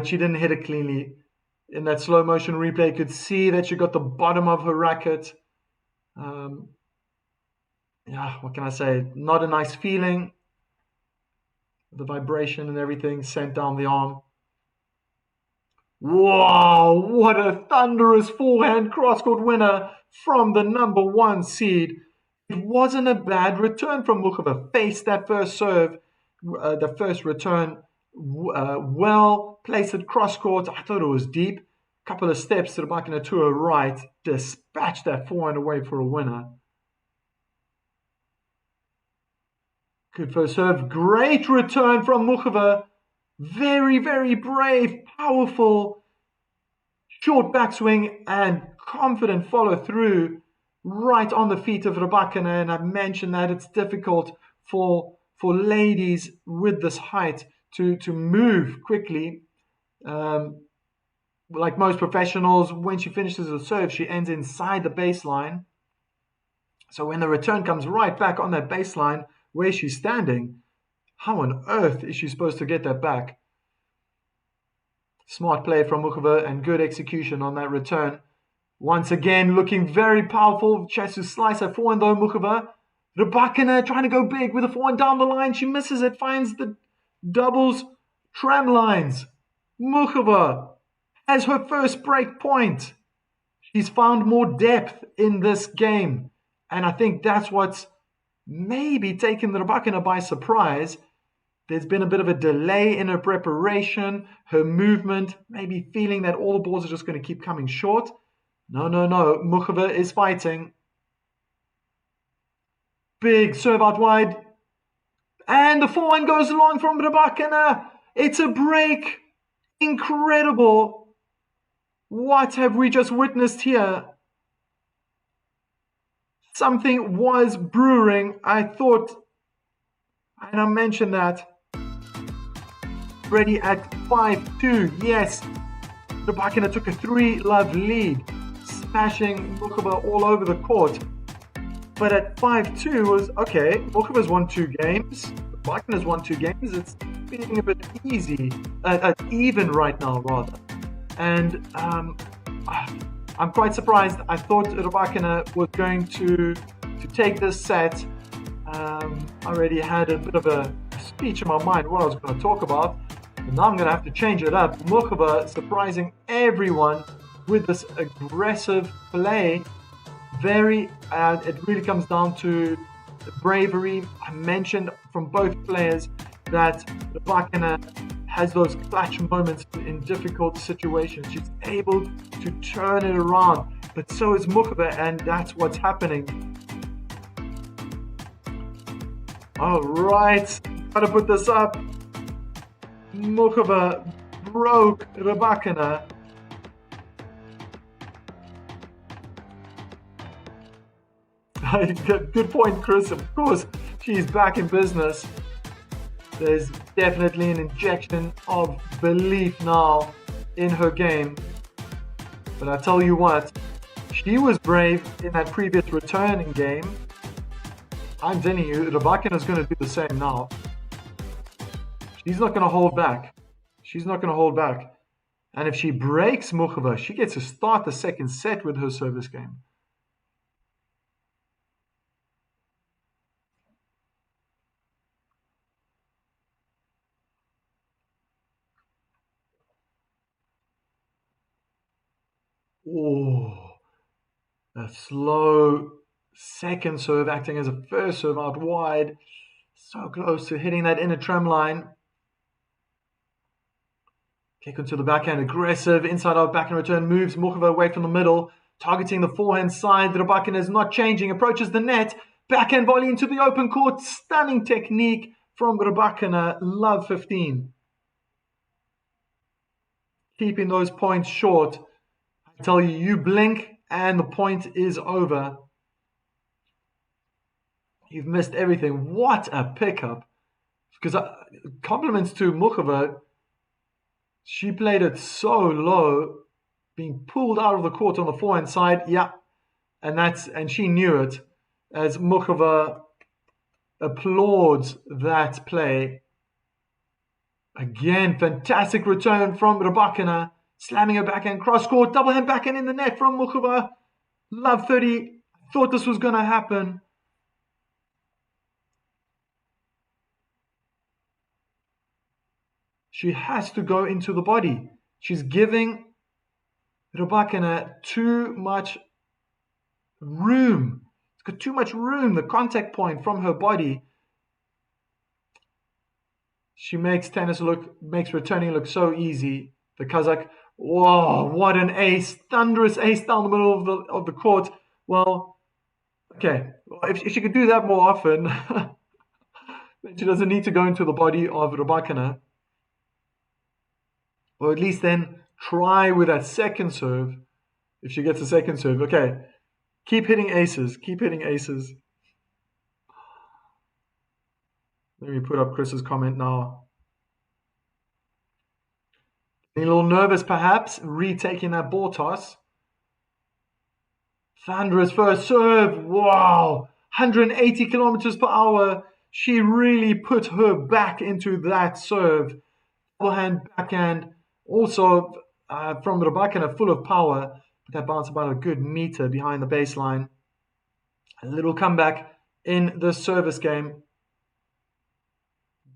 she didn't hit it cleanly. In that slow motion replay, you could see that she got the bottom of her racket. What can I say? Not a nice feeling. The vibration and everything sent down the arm. Wow, what a thunderous forehand cross-court winner from the number 1 seed. It wasn't a bad return from Muchova. Faced that first serve, the first return, well placed at cross-court. I thought it was deep. Couple of steps to Rybakina to her right. Dispatched that forehand away for a winner. Good first serve. Great return from Muchova. Very, very brave, powerful, short backswing and confident follow through right on the feet of Rybakina. And I mentioned that it's difficult for ladies with this height to move quickly. Like most professionals, when she finishes the serve, she ends inside the baseline. So when the return comes right back on that baseline where she's standing, how on earth is she supposed to get that back? Smart play from Muchova and good execution on that return. Once again, looking very powerful. Tries to slice her forehand though, Muchova. Rybakina trying to go big with a forehand down the line. She misses it, finds the doubles tram lines. Muchova has her first break point. She's found more depth in this game. And I think that's what's maybe taken Rybakina by surprise. There's been a bit of a delay in her preparation, her movement, maybe feeling that all the balls are just going to keep coming short. No. Muchova is fighting. Big serve out wide. And the forehand goes long from Rybakina. It's a break. Incredible. What have we just witnessed here? Something was brewing. I thought, and I mentioned that. Ready at 5-2. Yes, Rybakina took a 3-love lead, smashing Muchova all over the court. But at 5-2 was, okay, Muchova's won 2 games. Rybakina's won 2 games. It's feeling a bit easy, even right now, rather. And I'm quite surprised. I thought Rybakina was going to take this set. I already had a bit of a speech in my mind what I was going to talk about. And now I'm going to have to change it up. Muchova surprising everyone with this aggressive play. It really comes down to the bravery. I mentioned from both players that Rybakina has those clutch moments in difficult situations. She's able to turn it around, but so is Muchova, and that's what's happening. All right, gotta put this up. Muchova broke Rybakina. Good point, Chris. Of course, she's back in business. There's definitely an injection of belief now in her game. But I tell you what, she was brave in that previous returning game. I'm telling you, Rybakina is going to do the same now. She's not going to hold back. She's not going to hold back. And if she breaks Muchova, she gets to start the second set with her service game. Oh, a slow second serve acting as a first serve out wide. So close to hitting that inner tram line. Kick onto the backhand, aggressive, inside out backhand return, moves Muchova away from the middle, targeting the forehand side. Rybakina is not changing, approaches the net, backhand volley into the open court. Stunning technique from Rybakina, love 15. Keeping those points short. I tell you, you blink and the point is over. You've missed everything. What a pickup. Because compliments to Muchova. She played it so low, being pulled out of the court on the forehand side. Yeah, and she knew it. As Muchova applauds that play. Again, fantastic return from Rybakina. Slamming her backhand cross court, double hand backhand in the net from Muchova. Love 30. Thought this was going to happen. She has to go into the body. She's giving Rybakina too much room. It's got too much room, the contact point from her body. She makes returning look so easy. The Kazakh, whoa, what an ace. Thunderous ace down the middle of the court. Well, okay. If she could do that more often, then she doesn't need to go into the body of Rybakina. Or at least then try with that second serve. If she gets a second serve. Okay. Keep hitting aces. Keep hitting aces. Let me put up Chris's comment now. A little nervous perhaps. Retaking that ball toss. Thunderous first serve. Wow. 180 kilometers per hour. She really put her back into that serve. Forehand, backhand. Also from Rybakina, full of power. But that bounced about a good meter behind the baseline. A little comeback in the service game.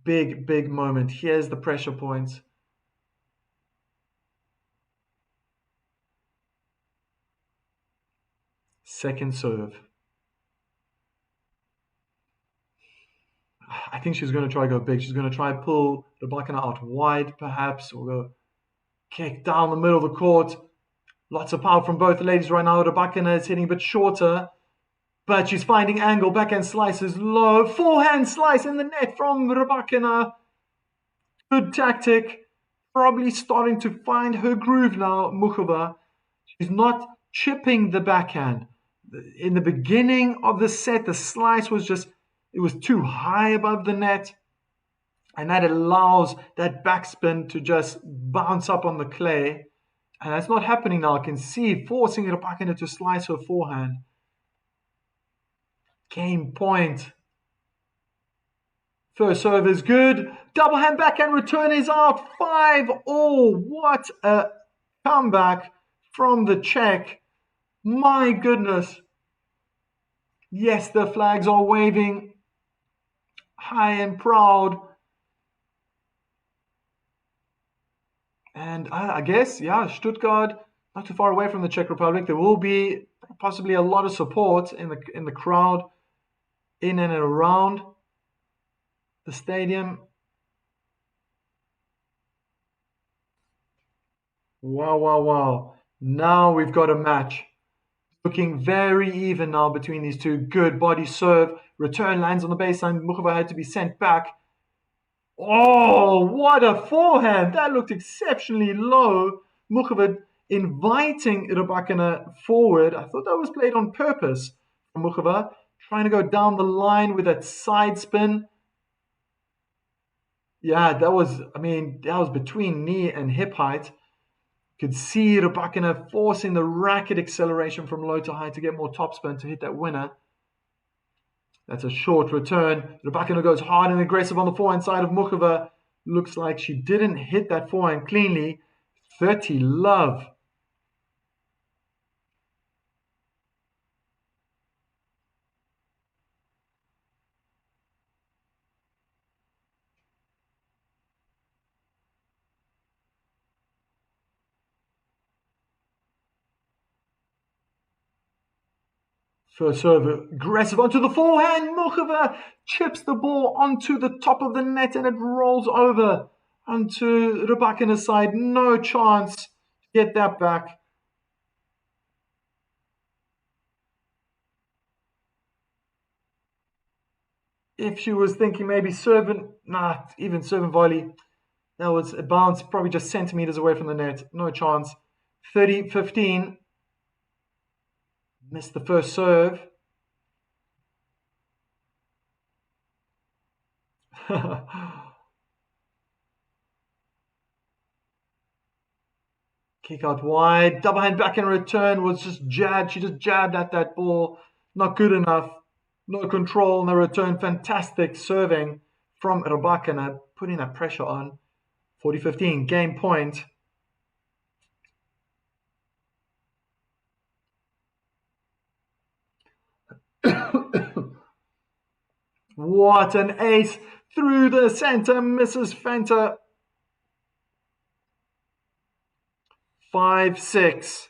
Big, big moment. Here's the pressure points. Second serve. I think she's going to try to go big. She's going to try pull Rybakina out wide, perhaps, or go kick down the middle of the court. Lots of power from both ladies right now. Rybakina is hitting a bit shorter, but she's finding angle. Backhand slice is low. Forehand slice in the net from Rybakina. Good tactic. Probably starting to find her groove now, Muchova. She's not chipping the backhand. In the beginning of the set, the slice was it was too high above the net. And that allows that backspin to just bounce up on the clay. And that's not happening now. I can see forcing Rybakina to slice her forehand. Game point. First serve is good. Double hand backhand return is out. 5-all. What a comeback from the Czech. My goodness. Yes, the flags are waving high and proud. And I guess, yeah, Stuttgart, not too far away from the Czech Republic. There will be possibly a lot of support in the crowd in and around the stadium. Wow, wow, wow. Now we've got a match. Looking very even now between these two. Good body serve. Return lands on the baseline. Muchova had to be sent back. Oh, what a forehand! That looked exceptionally low. Muchova inviting Rybakina forward. I thought that was played on purpose from Muchova. Trying to go down the line with that side spin. Yeah, that was between knee and hip height. Could see Rybakina forcing the racket acceleration from low to high to get more topspin to hit that winner. That's a short return. Rybakina goes hard and aggressive on the forehand side of Muchova. Looks like she didn't hit that forehand cleanly. 30 love. First serve, aggressive onto the forehand. Muchova chips the ball onto the top of the net and it rolls over onto Rybakina's side. No chance to get that back. If she was thinking maybe serving, even serving volley, that was a bounce probably just centimeters away from the net. No chance. 30-15. Missed the first serve. Kick out wide. Double hand back in return was just jabbed. She just jabbed at that ball. Not good enough. No control in the return. Fantastic serving from Rybakina, putting that pressure on. 40-15. Game point. What an ace through the center. Mrs. Fenter. 5-6.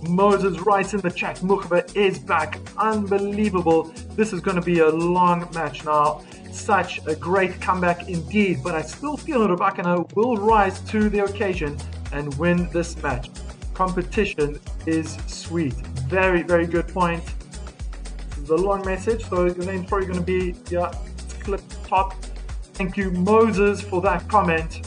Moses writes in the chat, Muchova is back. Unbelievable. This is going to be a long match now. Such a great comeback indeed, but I still feel Rybakina will rise to the occasion and win this match. Competition is sweet. Very, very good point. This is a long message, so your name's probably going to be, clip top. Thank you, Moses, for that comment.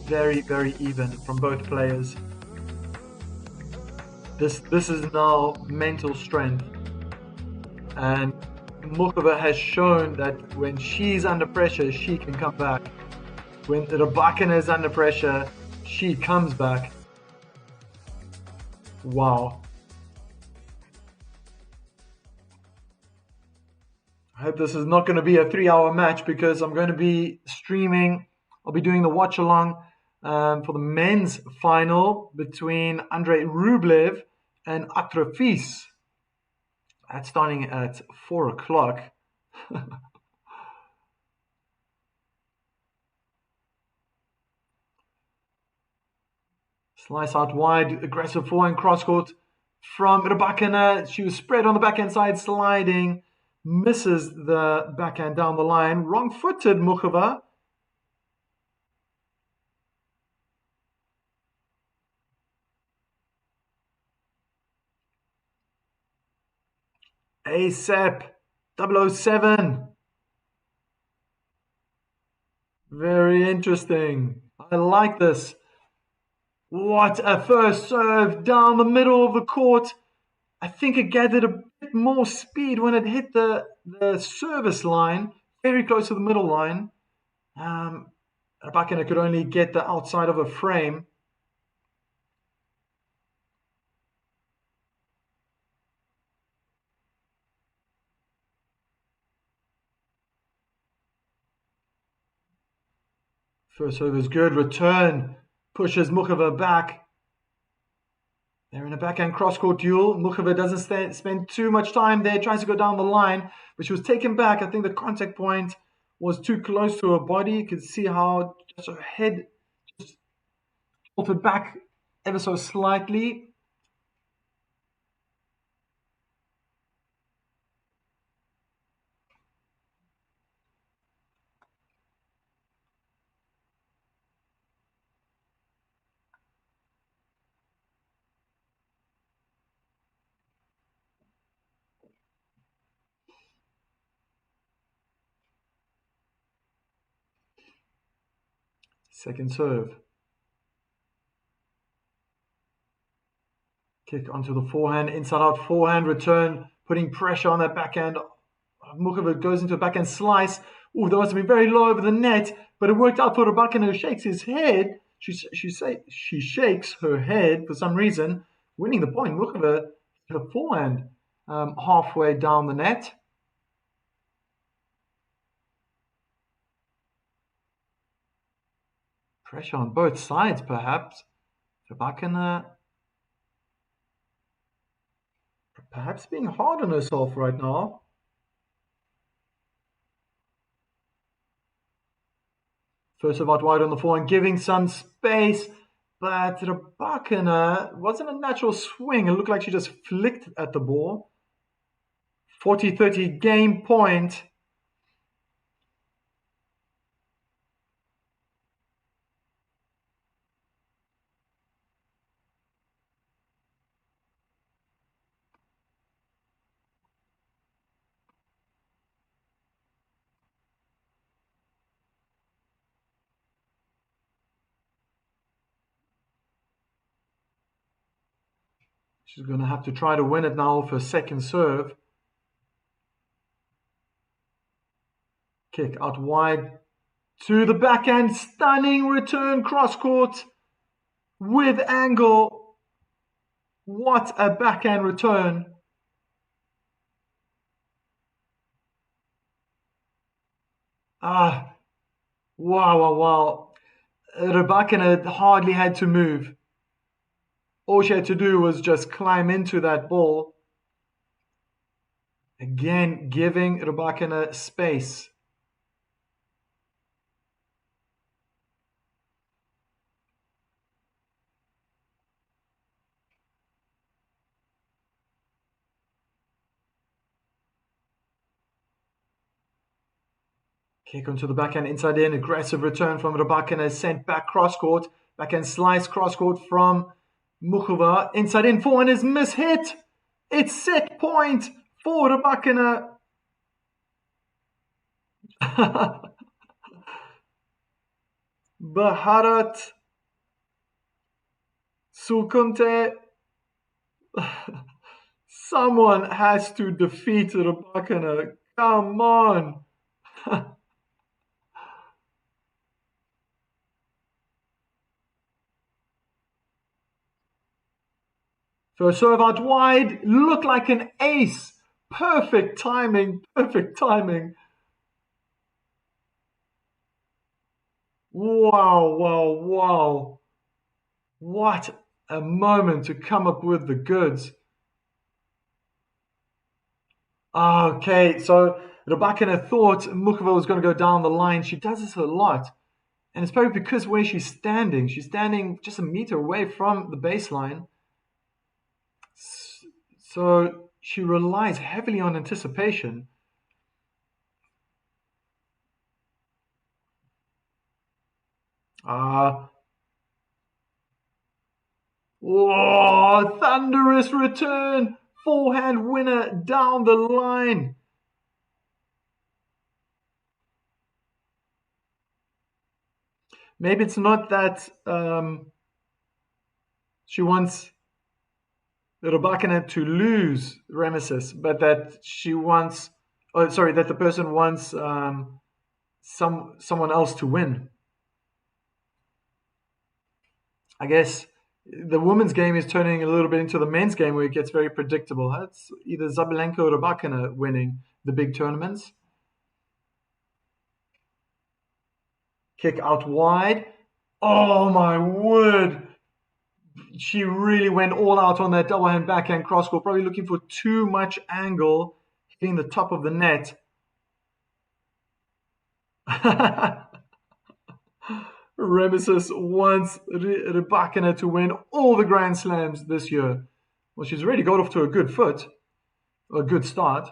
Very, very even from both players. This is now mental strength. And Muchova has shown that when she's under pressure, she can come back. When Rybakina is under pressure, she comes back. Wow. I hope this is not going to be a 3-hour match because I'm going to be streaming. I'll be doing the watch along for the men's final between Andrei Rublev and Atrofis. That's starting at 4 o'clock. Slice out wide, aggressive forehand cross court from Rybakina. She was spread on the backhand side, sliding, misses the backhand down the line. Wrong-footed Muchova. ASAP 007. Very interesting. I like this. What a first serve down the middle of the court. I think it gathered a bit more speed when it hit the service line, very close to the middle line. Um, Rybakina could only get the outside of a frame. First serve is good. Return pushes Muchova back. They're in a backhand cross-court duel. Muchova doesn't spend too much time there. Tries to go down the line, but she was taken back. I think the contact point was too close to her body. You could see how just her head just tilted back ever so slightly. Second serve. Kick onto the forehand, inside out forehand return, putting pressure on that backhand. Muchova goes into a backhand slice. Oh, that must have been very low over the net, but it worked out for Rybakina, who shakes his head. She shakes her head for some reason, winning the point. Muchova, her forehand halfway down the net. Pressure on both sides, perhaps. Rybakina perhaps being hard on herself right now. First of out wide on the forehand, giving some space, but Rybakina wasn't a natural swing. It looked like she just flicked at the ball. 40-30 game point. She's going to have to try to win it now for second serve. Kick out wide to the backhand. Stunning return cross court with angle. What a backhand return. Ah, wow. Rybakina hardly had to move. All she had to do was just climb into that ball. Again, giving Rybakina space. Kick onto the backhand inside in. Aggressive return from Rybakina. Sent back cross court. Backhand slice cross court from Muchova. Inside in. Forehand is mishit. It's set point for Rybakina. Baharat Sukunte. Someone has to defeat Rybakina. Come on. First serve out wide, looked like an ace. Perfect timing, perfect timing. Wow. What a moment to come up with the goods. Okay, so Rybakina thought Muchova was going to go down the line. She does this a lot. And it's probably because where she's standing just a meter away from the baseline. So she relies heavily on anticipation. Thunderous return. Forehand winner down the line. Maybe it's not that She wants Rybakina to lose Remesis, but that she wants, oh, sorry, that the person wants someone else to win. I guess the women's game is turning a little bit into the men's game where it gets very predictable. It's either Zabelenka or Rybakina winning the big tournaments. Kick out wide. Oh my word! She really went all out on that double hand backhand cross court, probably looking for too much angle, hitting the top of the net. Remesis wants Rybakina to win all the Grand Slams this year. Well, she's already got off to a good foot, a good start.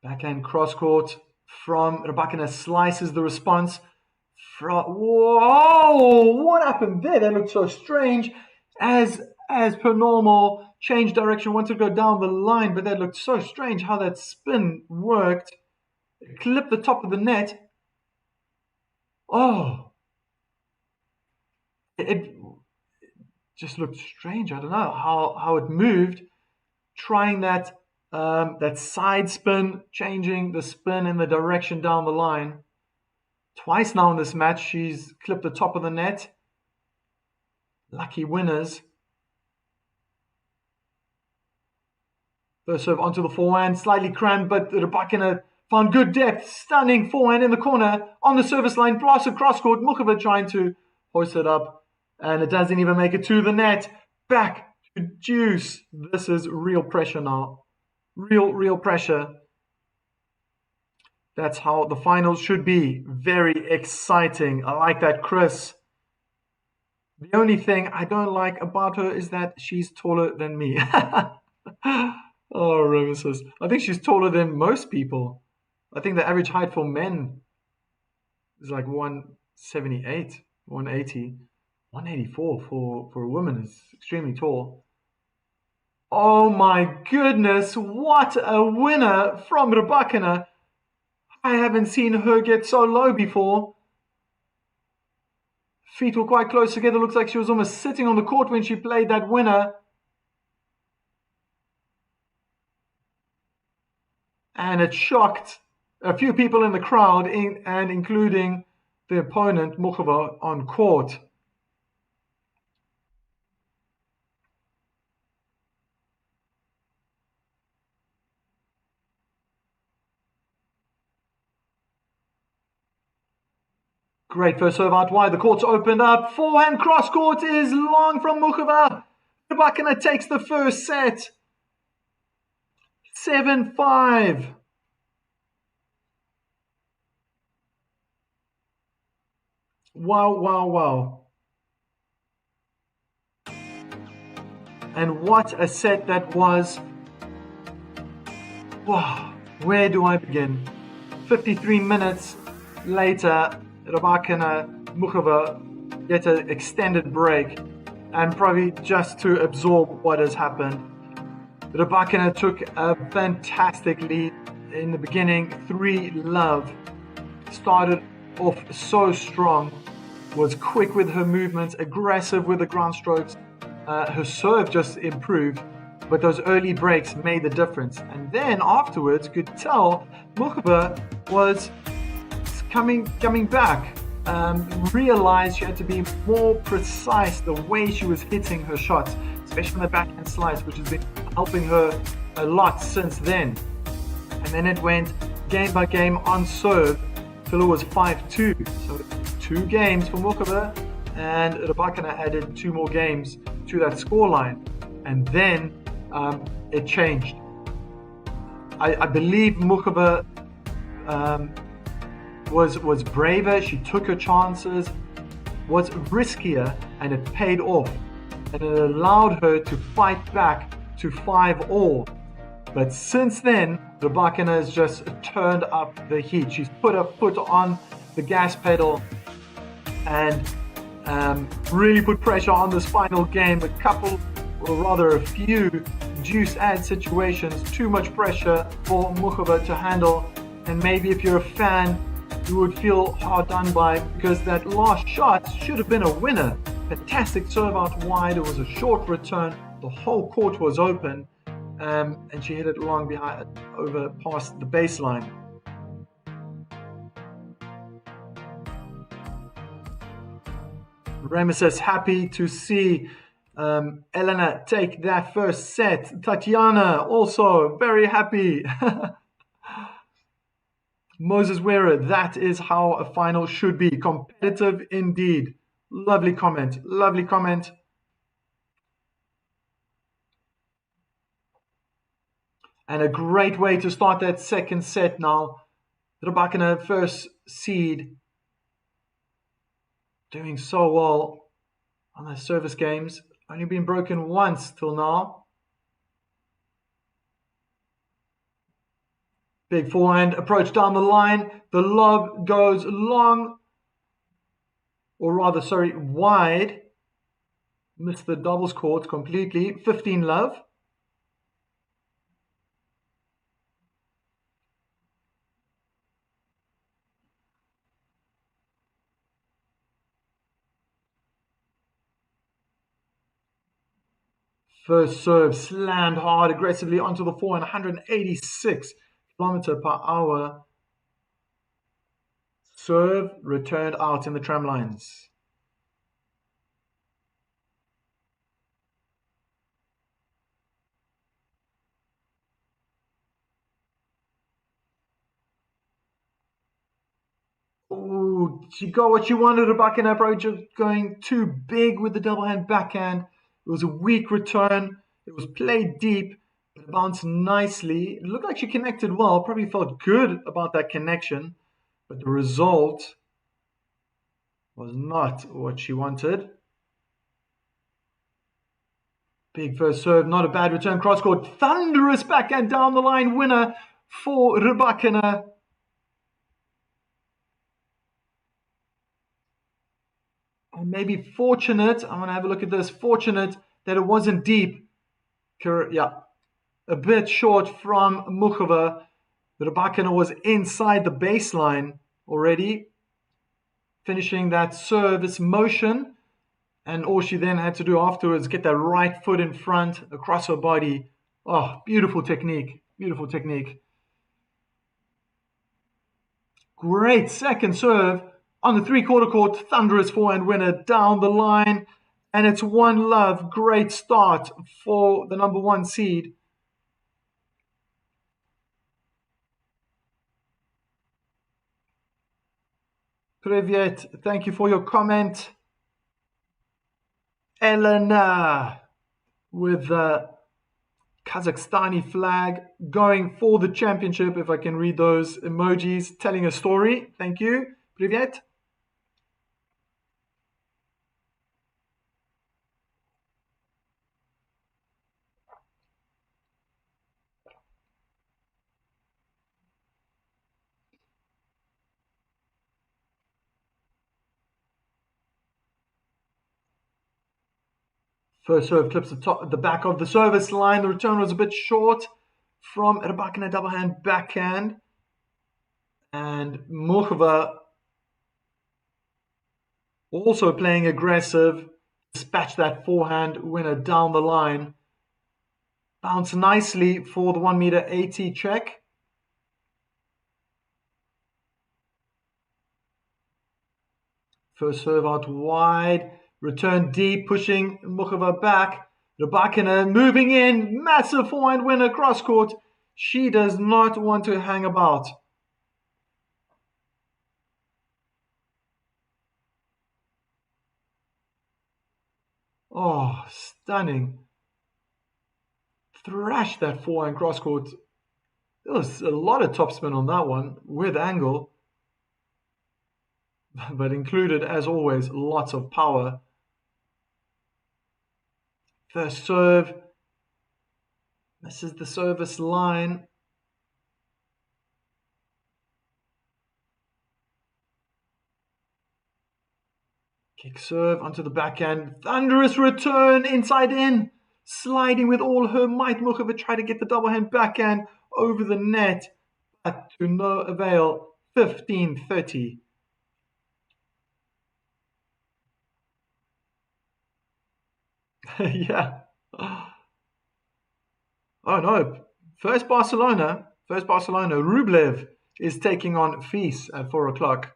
Backhand cross court from Rybakina, slices the response. Whoa! What happened there? That looked so strange. As per normal, change direction, wanted to go down the line, but that looked so strange how that spin worked. It clipped the top of the net. Oh! It just looked strange. I don't know how it moved. Trying that side spin, changing the spin in the direction down the line. Twice now in this match, she's clipped the top of the net. Lucky winners. First serve onto the forehand, slightly crammed, but Rybakina found good depth. Stunning forehand in the corner, on the service line, blasted cross court. Muchova trying to hoist it up, and it doesn't even make it to the net. Back to deuce. This is real pressure now. Real pressure. That's how the finals should be. Very exciting. I like that, Chris. The only thing I don't like about her is that she's taller than me. Oh, Remesis. I think she's taller than most people. I think the average height for men is like 178, 180. 184 for a woman is extremely tall. Oh my goodness, what a winner from Rybakina. I haven't seen her get so low before. Feet were quite close together. Looks like she was almost sitting on the court when she played that winner. And it shocked a few people in the crowd, and including the opponent, Muchova, on court. Great first serve out wide. The court's opened up. Forehand cross court is long from Muchova. Rybakina takes the first set. 7-5. Wow. And what a set that was. Wow, where do I begin? 53 minutes later, Rybakina, Muchova get an extended break, and probably just to absorb what has happened. Rybakina took a fantastic lead in the beginning, 3-love. Started off so strong, was quick with her movements, aggressive with the ground strokes. Her serve just improved, but those early breaks made the difference. And then afterwards, could tell Muchova was coming back. Realized she had to be more precise the way she was hitting her shots, especially on the backhand slice, which has been helping her a lot since then. And then it went game by game on serve till it was 5-2. So 2 games for Muchova, and Rybakina added 2 more games to that scoreline. And then it changed. I believe Muchova was braver. She took her chances, was riskier, and it paid off. And it allowed her to fight back to 5-all. But since then, Rybakina has just turned up the heat. She's put her foot on the gas pedal and really put pressure on this final game. A few juice ad situations, too much pressure for Muchova to handle. And maybe if you're a fan, you would feel hard done by, because that last shot should have been a winner. Fantastic serve out wide. It was a short return. The whole court was open, and she hit it long behind, over past the baseline. Remus is happy to see Elena take that first set. Tatiana also very happy. Moses Wearer, that is how a final should be. Competitive indeed. Lovely comment. Lovely comment. And a great way to start that second set now. Rybakina, first seed, doing so well on their service games. Only been broken once till now. Big forehand approach down the line. The lob goes long, or rather, sorry, wide. Missed the doubles court completely. 15 love. First serve slammed hard aggressively onto the forehand, 186 kilometer per hour. Serve returned out in the tram lines. Oh, she got what she wanted. Rybakina approach of going too big with the double hand backhand. It was a weak return. It was played deep, but it bounced nicely. It looked like she connected well. Probably felt good about that connection, but the result was not what she wanted. Big first serve, not a bad return. Cross court, thunderous backhand down the line winner for Rybakina. And maybe fortunate, I'm going to have a look at this, fortunate that it wasn't deep. Yeah, a bit short from Muchova. Rybakina was inside the baseline already, finishing that service motion. And all she then had to do afterwards, get that right foot in front, across her body. Oh, beautiful technique, beautiful technique. Great second serve on the three-quarter court, thunderous forehand winner down the line. And it's 1-love. Great start for the number one seed. Privyet, thank you for your comment. Elena with the Kazakhstani flag going for the championship, if I can read those emojis, telling a story. Thank you. Privyet. First serve clips the back of the service line. The return was a bit short from Rybakina double hand backhand. And Muchova also playing aggressive. Dispatch that forehand winner down the line. Bounce nicely for the 1m80 check. First serve out wide. Return deep, pushing Muchova back. Rybakina moving in. Massive forehand winner cross court. She does not want to hang about. Oh, stunning. Thrashed that forehand cross court. There was a lot of topspin on that one with angle. But included, as always, lots of power. First serve, misses the service line. Kick serve onto the backhand. Thunderous return, inside in. Sliding with all her might. Muchova tried to get the double hand backhand over the net. but to no avail. 15-30. Yeah. Oh no. First Barcelona. Rublev is taking on Fils at 4 o'clock.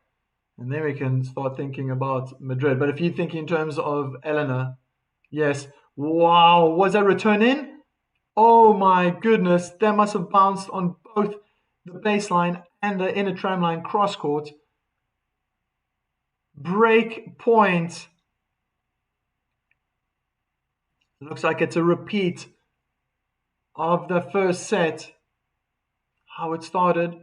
And then we can start thinking about Madrid. But if you think in terms of Elena, yes. Wow. Was that return in? Oh my goodness. That must have bounced on both the baseline and the inner tramline cross court. Break point. Looks like it's a repeat of the first set. How it started.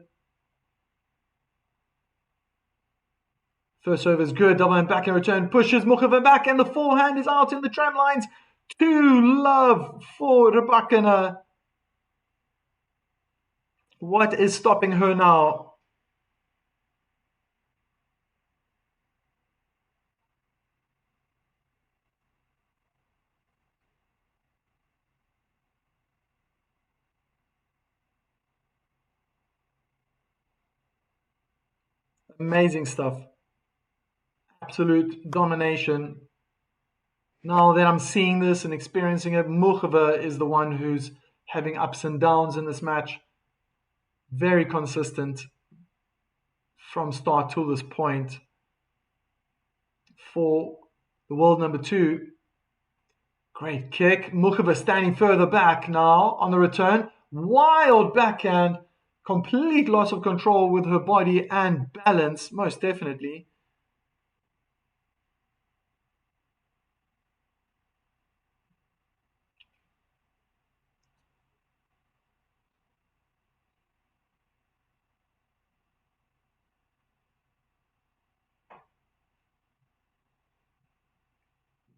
First serve is good. Double hand back in return. Pushes Muchova back and the forehand is out in the tram lines. 2-love for Rybakina. What is stopping her now? Amazing stuff. Absolute domination. Now that I'm seeing this and experiencing it, Muchova is the one who's having ups and downs in this match. Very consistent from start to this point. For the world number 2, great kick. Muchova standing further back now on the return. Wild backhand. Complete loss of control with her body and balance, most definitely.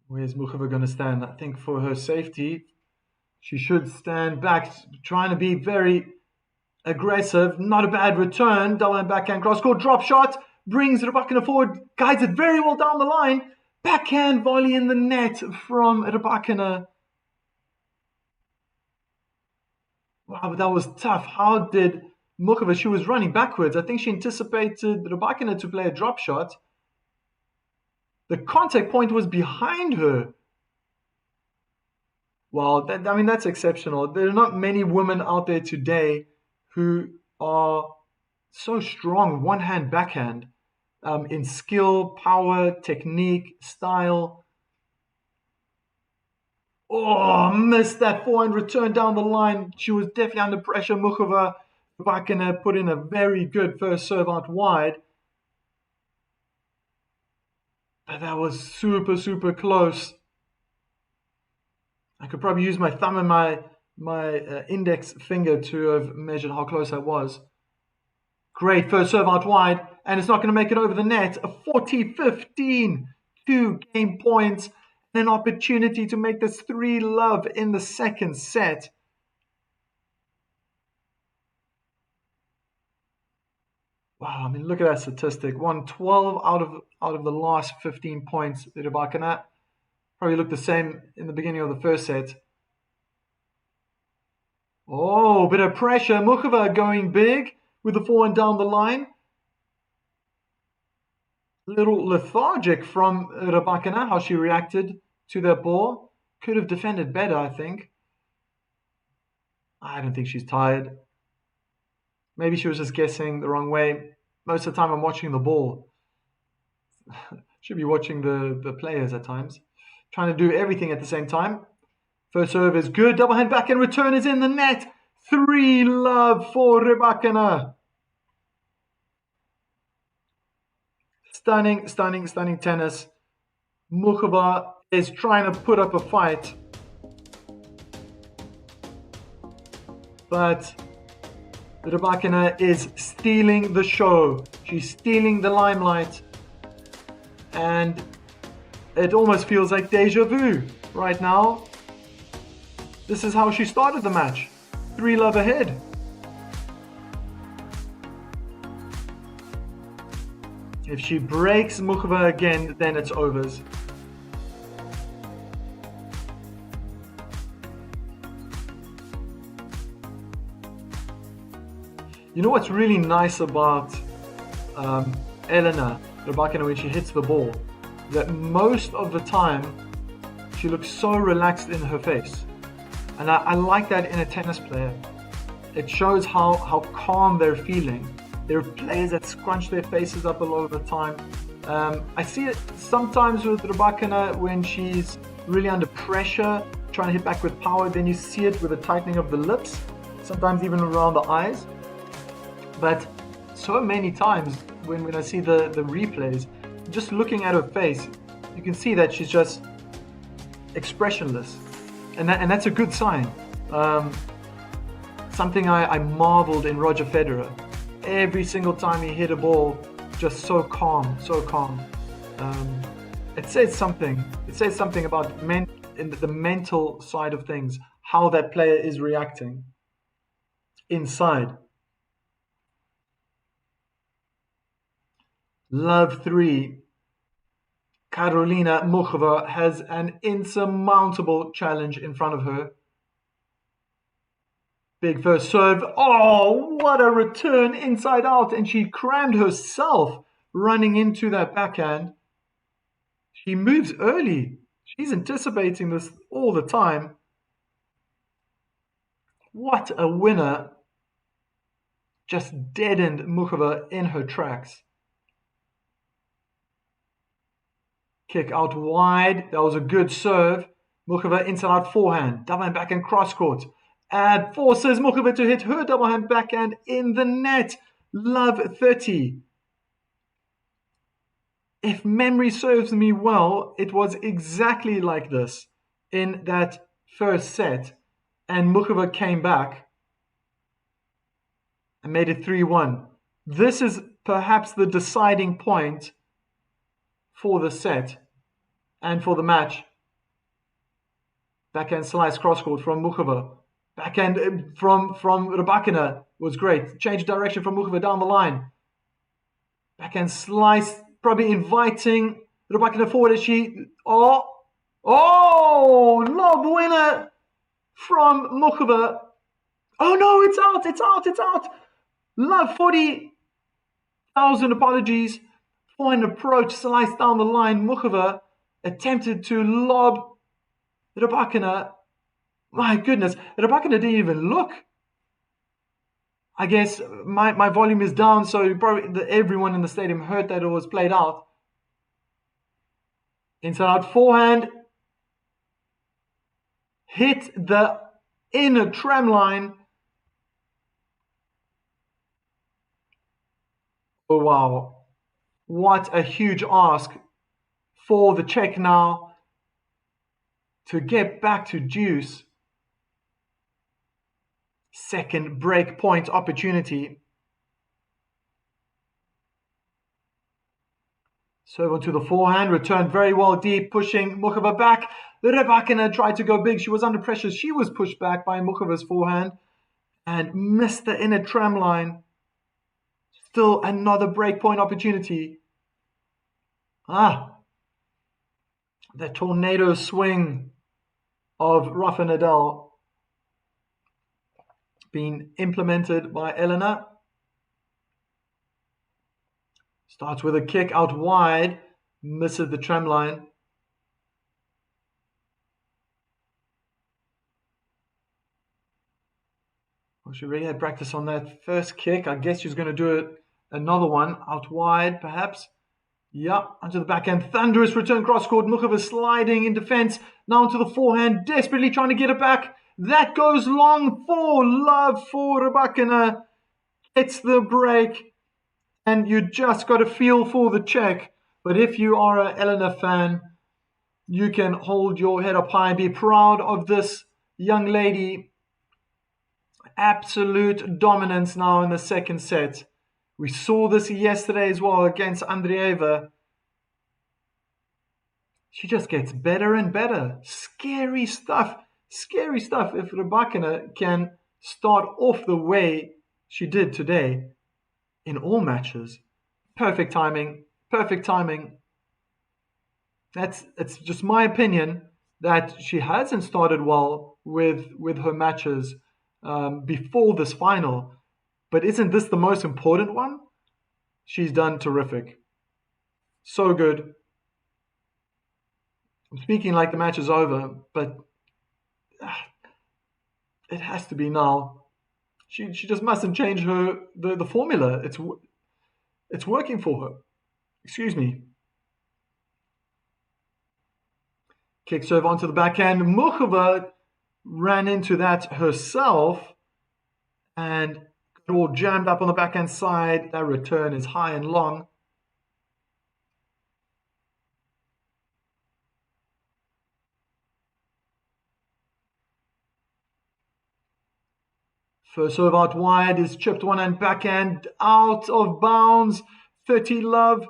Where's Muchova going to stand? I think for her safety, she should stand back, trying to be very aggressive. Not a bad return. Double and backhand cross court drop shot. Brings Rybakina forward. Guides it very well down the line. Backhand volley in the net from Rybakina. Wow, but that was tough. How did Muchova, she was running backwards. I think she anticipated Rybakina to play a drop shot. The contact point was behind her. Wow, that's exceptional. There are not many women out there today who are so strong, one-hand backhand, in skill, power, technique, style. Oh, missed that forehand return down the line. She was definitely under pressure. Muchova, Rybakina put in a very good first serve out wide. But that was super, super close. I could probably use my thumb and my index finger to have measured how close I was. Great first serve out wide, and it's not going to make it over the net. A 40-15, 2 game points, and an opportunity to make this 3-love in the second set. Wow, look at that statistic. Won 12 out of the last 15 points. Rybakina probably looked the same in the beginning of the first set. Oh, bit of pressure. Muchova going big with the forehand down the line. A little lethargic from Rybakina, how she reacted to that ball. Could have defended better, I think. I don't think she's tired. Maybe she was just guessing the wrong way. Most of the time I'm watching the ball. Should be watching the players at times. Trying to do everything at the same time. First serve is good. Double hand back and return is in the net. 3-love for Rybakina. Stunning, stunning, stunning tennis. Muchova is trying to put up a fight. But Rybakina is stealing the show. She's stealing the limelight. And it almost feels like deja vu right now. This is how she started the match. 3-love ahead. If she breaks Muchova again, then it's overs. You know what's really nice about um, Elena Rybakina when she hits the ball? That most of the time she looks so relaxed in her face. And I like that in a tennis player. It shows how calm they're feeling. There are players that scrunch their faces up a lot of the time. I see it sometimes with Rybakina when she's really under pressure, trying to hit back with power. Then you see it with a tightening of the lips, sometimes even around the eyes. But so many times when I see the replays, just looking at her face, you can see that she's just expressionless. And that's a good sign. Something I marveled in Roger Federer. Every single time he hit a ball, just so calm, so calm. It says something. It says something about in the mental side of things, how that player is reacting inside. Love 3. Karolina Muchova has an insurmountable challenge in front of her. Big first serve. Oh, what a return inside out. And she crammed herself running into that backhand. She moves early. She's anticipating this all the time. What a winner. Just deadened Muchova in her tracks. Kick out wide. That was a good serve. Muchova inside out forehand. Double hand backhand cross court. And forces Muchova to hit her double hand backhand in the net. Love 30. If memory serves me well, it was exactly like this in that first set. And Muchova came back and made it 3-1. This is perhaps the deciding point for the set and for the match. Backhand slice cross court from Muchova. Backhand from Rybakina was great. Change direction from Muchova down the line. Backhand slice, probably inviting Rybakina forward as she... lob winner from Muchova. Oh no, it's out. Love 40,000 apologies. For an approach, slice down the line. Muchova attempted to lob Rybakina. My goodness, Rybakina didn't even look. I guess my volume is down, so probably everyone in the stadium heard that it was played out. Inside out forehand. Hit the inner tram line. Oh wow. What a huge ask for the Czech now to get back to deuce. Second break point opportunity. Serve onto the forehand, returned very well deep, pushing Muchova back. Rybakina tried to go big. She was under pressure. She was pushed back by Muchova's forehand and missed the inner tram line. Still another break point opportunity. The tornado swing of Rafa Nadal being implemented by Elena. Starts with a kick out wide, misses the tram line. Well, she really had practice on that first kick. I guess she's going to do it another one out wide, perhaps. Yeah, onto the backhand. Thunderous return cross court. Muchova sliding in defense. Now onto the forehand, desperately trying to get it back. That goes long for love for Rybakina. It's the break. And you just got to feel for the Czech. But if you are an Elena fan, you can hold your head up high and be proud of this young lady. Absolute dominance now in the second set. We saw this yesterday as well against Andreeva. She just gets better and better. Scary stuff. Scary stuff if Rybakina can start off the way she did today in all matches. Perfect timing. Perfect timing. It's just my opinion that she hasn't started well with her matches before this final. But isn't this the most important one? She's done terrific. So good. I'm speaking like the match is over, but it has to be now. She just mustn't change the formula. It's working for her. Excuse me. Kick serve onto the backhand. Muchova ran into that herself and got all jammed up on the backhand side. That return is high and long. First serve out wide is chipped one and backhand out of bounds. 30 love.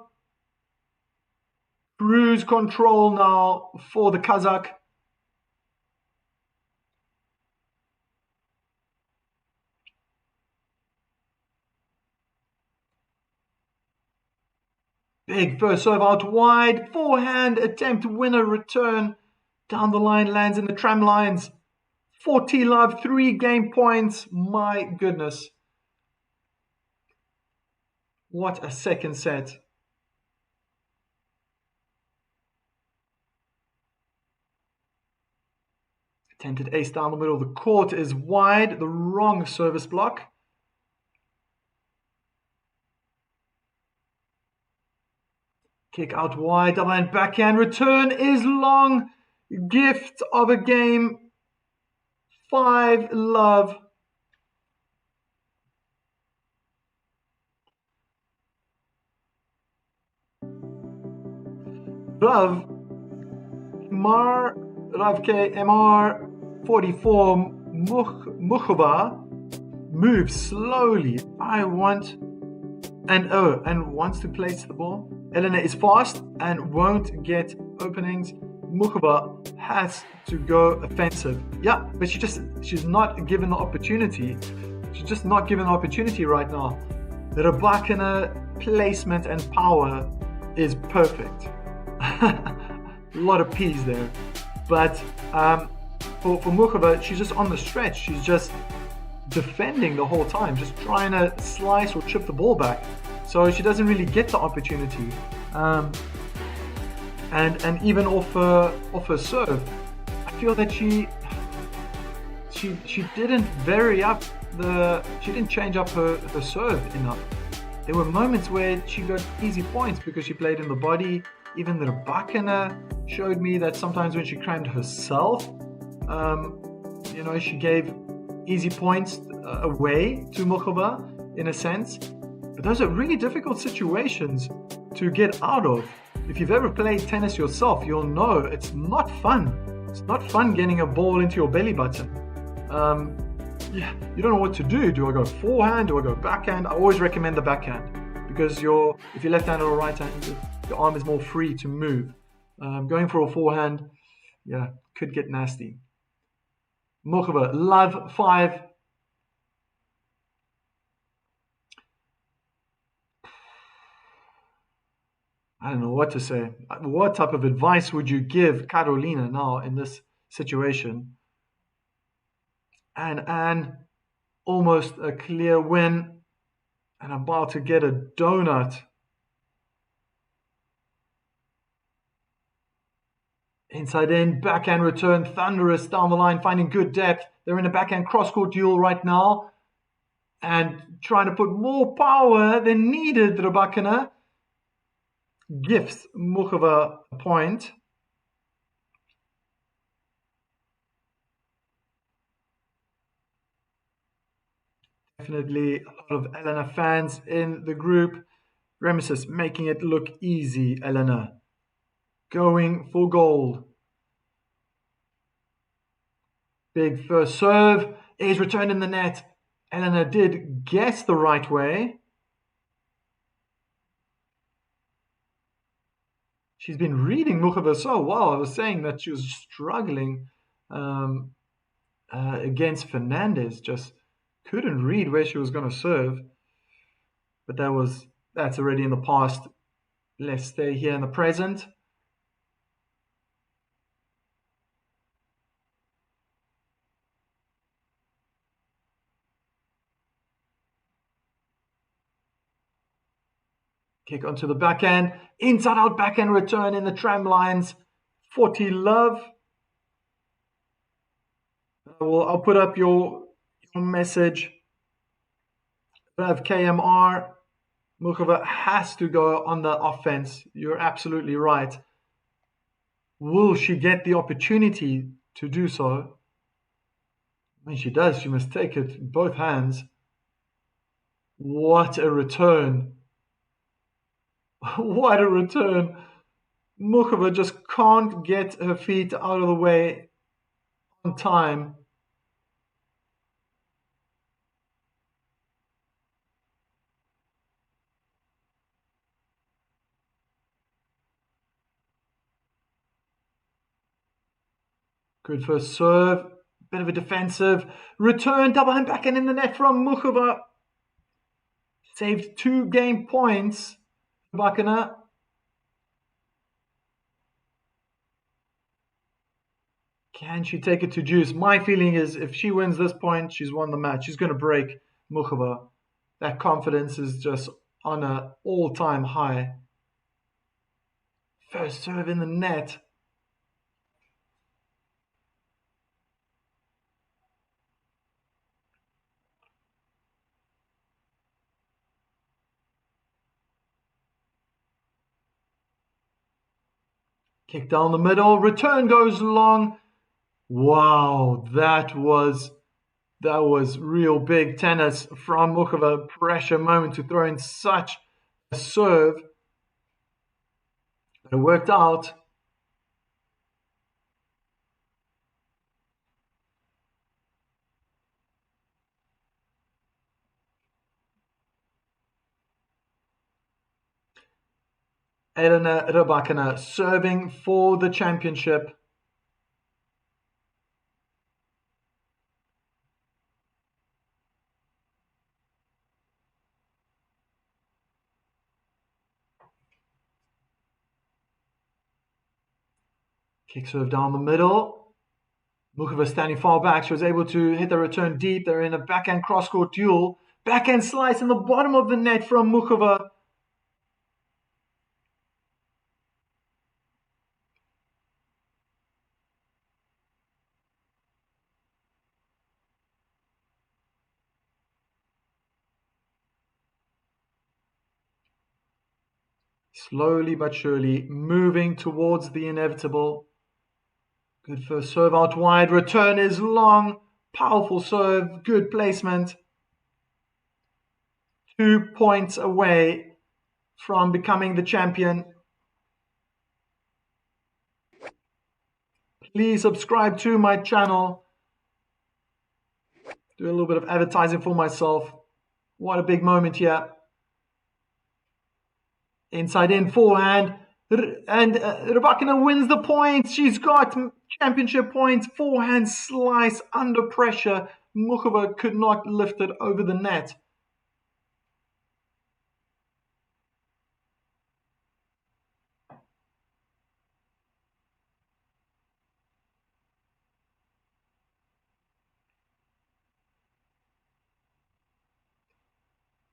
Cruise control now for the Kazakh. Big first serve out wide. Forehand attempt winner return. Down the line lands in the tram lines. 40 love, 3 game points. My goodness. What a second set. Attempted ace down the middle of the court is wide. The wrong service block. Kick out wide, double hand backhand. Return is long. Gift of a game. 5 love. Love. MR 44 Muchova moves slowly. And wants to place the ball. Elena is fast and won't get openings. Muchova has to go offensive. Yeah, but she's not given the opportunity. She's just not given the opportunity right now. The Rybakina placement and power is perfect. A lot of P's there. But for Muchova, she's just on the stretch. She's just defending the whole time, just trying to slice or chip the ball back. So she doesn't really get the opportunity. And even off her serve, I feel that she didn't she didn't change up her serve enough. There were moments where she got easy points because she played in the body. Even the Rybakina showed me that sometimes when she crammed herself, she gave easy points away to Muchova in a sense. But those are really difficult situations to get out of. If you've ever played tennis yourself, you'll know it's not fun. It's not fun getting a ball into your belly button. You don't know what to do. Do I go forehand? Do I go backhand? I always recommend the backhand because if you're left-handed or right-handed, your arm is more free to move. Going for a forehand, could get nasty. Muchova, love 5. I don't know what to say. What type of advice would you give Karolina now in this situation? And almost a clear win and about to get a donut. Inside in, backhand return, thunderous down the line, finding good depth. They're in a backhand cross-court duel right now and trying to put more power than needed. Rybakina gifts Muchova a point. Definitely a lot of Elena fans in the group. Remesis making it look easy, Elena. Going for gold. Big first serve is returned in the net. Elena did guess the right way. She's been reading Muchova so well. I was saying that she was struggling against Fernandez. Just couldn't read where she was going to serve. But that's already in the past. Let's stay here in the present. Kick onto the backhand. Inside out backhand return in the tram lines. 40 love. I'll put up your message. I have KMR. Muchova has to go on the offense. You're absolutely right. Will she get the opportunity to do so? When she does, she must take it in both hands. What a return. What a return. Muchova just can't get her feet out of the way on time. Good first serve. Bit of a defensive return. Double hand backhand in the net from Muchova. Saved 2 game points. Rybakina. Can she take it to juice? My feeling is if she wins this point, she's won the match. She's going to break Muchova. That confidence is just on an all-time high. First serve in the net. Kick down the middle. Return goes long. Wow, that was real big tennis from Muchova. Pressure moment to throw in such a serve. But it worked out. Elena Rybakina serving for the championship. Kick serve down the middle. Muchova standing far back. She was able to hit the return deep. They're in a backhand cross-court duel. Backhand slice in the bottom of the net from Muchova. Slowly but surely moving towards the inevitable. Good first serve out wide. Return is long. Powerful serve. Good placement. 2 points away from becoming the champion. Please subscribe to my channel. Do a little bit of advertising for myself. What a big moment here. Inside in forehand. And Rybakina wins the points. She's got championship points. Forehand slice under pressure. Muchova could not lift it over the net.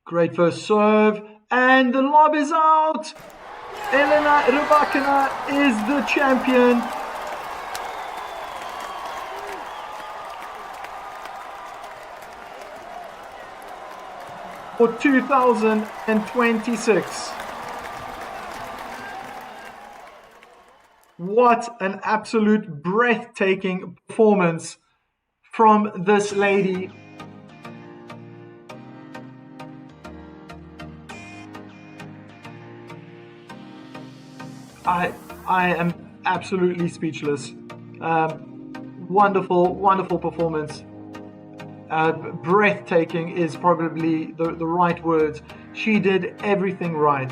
Great first serve. And the lob is out. Elena Rybakina is the champion. For 2026. What an absolute breathtaking performance from this lady. I am absolutely speechless. Wonderful performance. Breathtaking is probably the right word. She did everything right.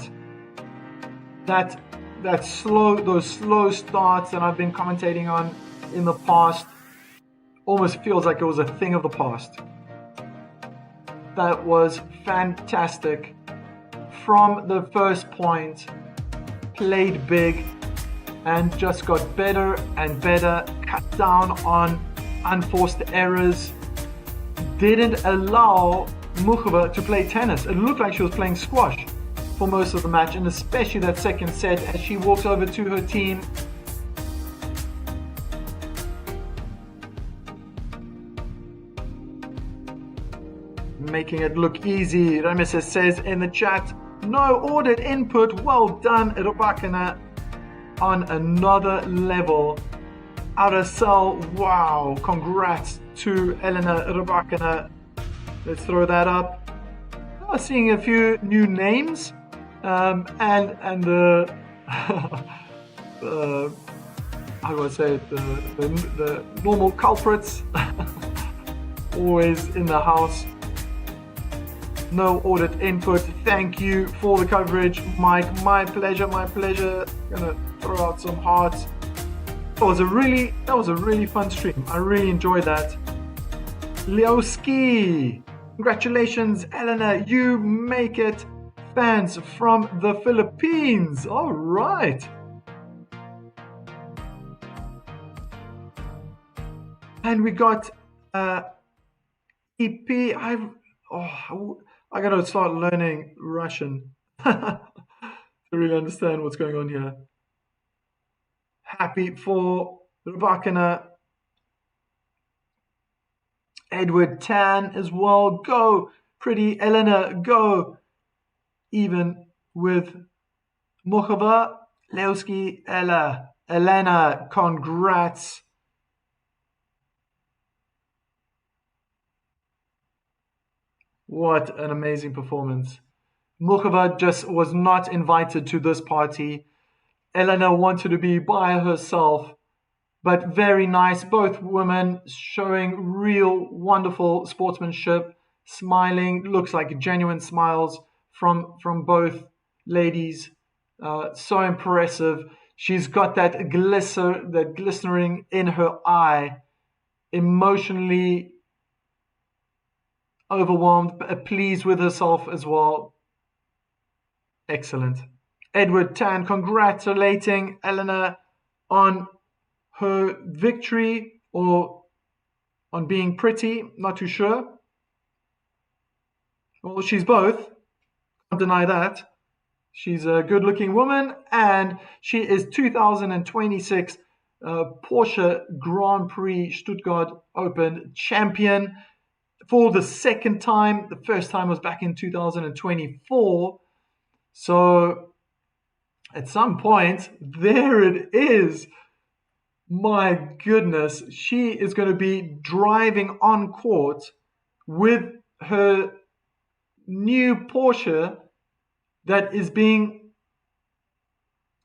Those slow starts that I've been commentating on in the past almost feels like it was a thing of the past. That was fantastic. From the first point, played big and just got better and better, cut down on unforced errors, didn't allow Muchova to play tennis. It looked like she was playing squash. for most of the match, and especially that second set as she walks over to her team. Making it look easy. Ramesses says in the chat, no ordered input. Well done, Rybakina. On another level. Aracel, wow. Congrats to Elena Rybakina. Let's throw that up. Oh, seeing a few new names. And the how do I say it? The normal culprits. Always in the house. No ordered input. Thank you for the coverage, Mike. My pleasure, my pleasure. Gonna throw out some hearts. That was a really fun stream. I really enjoyed that. Leoski, congratulations, Elena. You make it. Fans from the Philippines. All right. And we got EP. I gotta start learning Russian to really understand what's going on here. Happy for Rybakina. Edward Tan as well. Go, pretty Elena. Go. Even with Muchova, Leoski, Elena. Congrats. What an amazing performance. Muchova just was not invited to this party. Elena wanted to be by herself, but very nice. Both women showing real wonderful sportsmanship, smiling. Looks like genuine smiles from both ladies. So impressive. She's got that glistering in her eye, emotionally overwhelmed, but pleased with herself as well. Excellent. Edward Tan congratulating Elena on her victory or on being pretty, not too sure. Well, she's both. Can't deny that. She's a good-looking woman, and she is 2026 Porsche Grand Prix Stuttgart Open champion for the second time. The first time was back in 2024. So at some point, there it is. My goodness, she is going to be driving on court with her new Porsche that is being,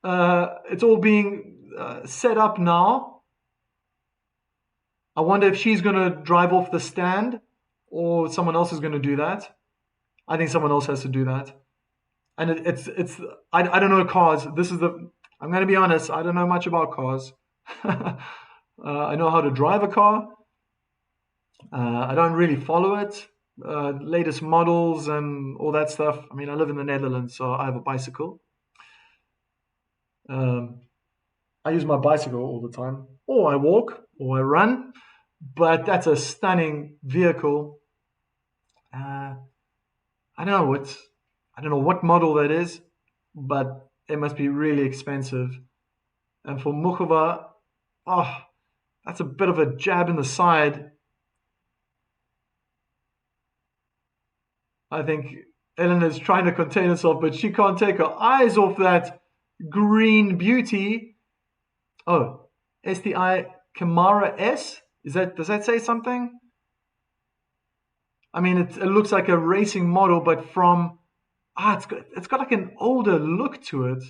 it's all being set up now. I wonder if she's going to drive off the stand or someone else is going to do that. I think someone else has to do that. And I don't know cars. I'm going to be honest, I don't know much about cars. I know how to drive a car. I don't really follow it. Latest models and all that stuff. I mean, I live in the Netherlands, so I have a bicycle. I use my bicycle all the time. Or I walk, or I run. But that's a stunning vehicle. I don't know what model that is, but it must be really expensive. And for Muchova, that's a bit of a jab in the side. I think Elena's trying to contain herself, but she can't take her eyes off that green beauty. Oh, STI Camara S? Does that say something? I mean, it looks like a racing model, but it's got like an older look to it.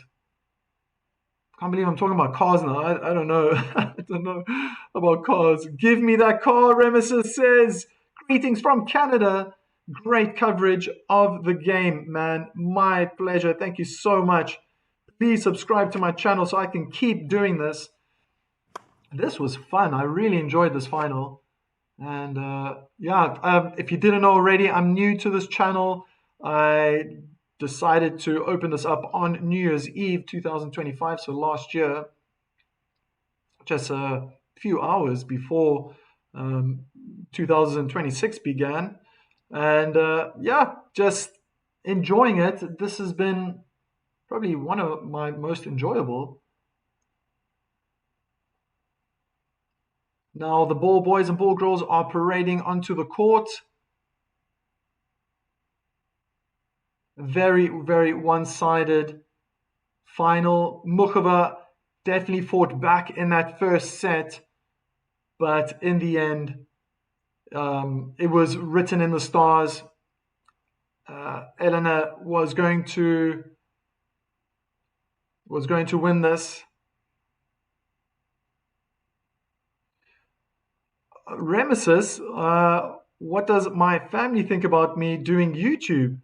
Can't believe I'm talking about cars now. I don't know. I don't know about cars. Give me that car, Ramesses says. Greetings from Canada. Great coverage of the game, man. My pleasure. Thank you so much. Please subscribe to my channel so I can keep doing this. This was fun. I really enjoyed this final. And if you didn't know already, I'm new to this channel. I decided to open this up on New Year's Eve 2025, so last year, just a few hours before 2026 began. And just enjoying it. This has been probably one of my most enjoyable. Now the ball boys and ball girls are parading onto the court. Very, very one-sided final. Muchova definitely fought back in that first set, but in the end, it was written in the stars. Elena was going to win this. Remesis, what does my family think about me doing YouTube?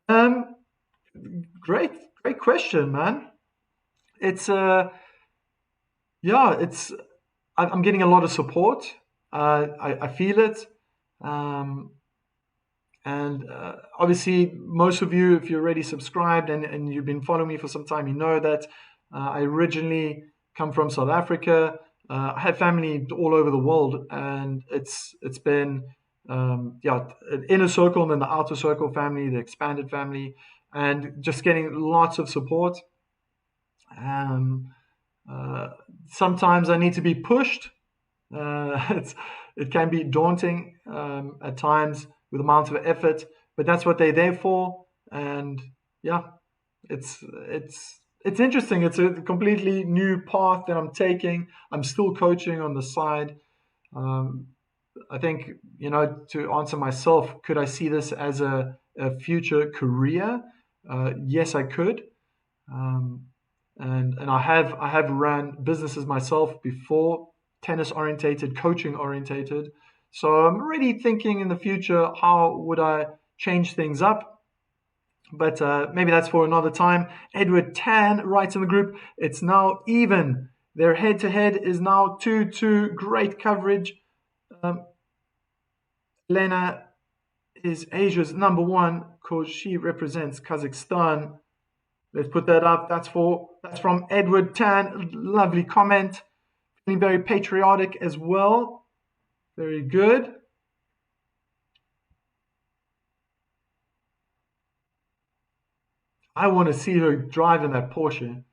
Um, great question, man. It's yeah, it's I'm getting a lot of support. I feel it. Um, and obviously, most of you, if you're already subscribed and you've been following me for some time, you know that I originally come from South Africa. I have family all over the world, and it's been yeah, an inner circle and then the outer circle family, the expanded family, and just getting lots of support. Um, Sometimes I need to be pushed. It can be daunting at times with the amount of effort, but that's what they're there for. And yeah, it's interesting. It's a completely new path that I'm taking. I'm still coaching on the side. Um, I think, to answer myself, could I see this as a future career? Yes, I could. Um, and I have run businesses myself before, tennis orientated, coaching orientated. So I'm already thinking in the future, how would I change things up? But maybe that's for another time. Edward Tan writes in the group, it's now even. Their head to head is now 2-2. Great coverage. Lena is Asia's number one because she represents Kazakhstan. Let's put that up. That's from Edward Tan. Lovely comment. Feeling very patriotic as well. Very good. I want to see her drive in that Porsche.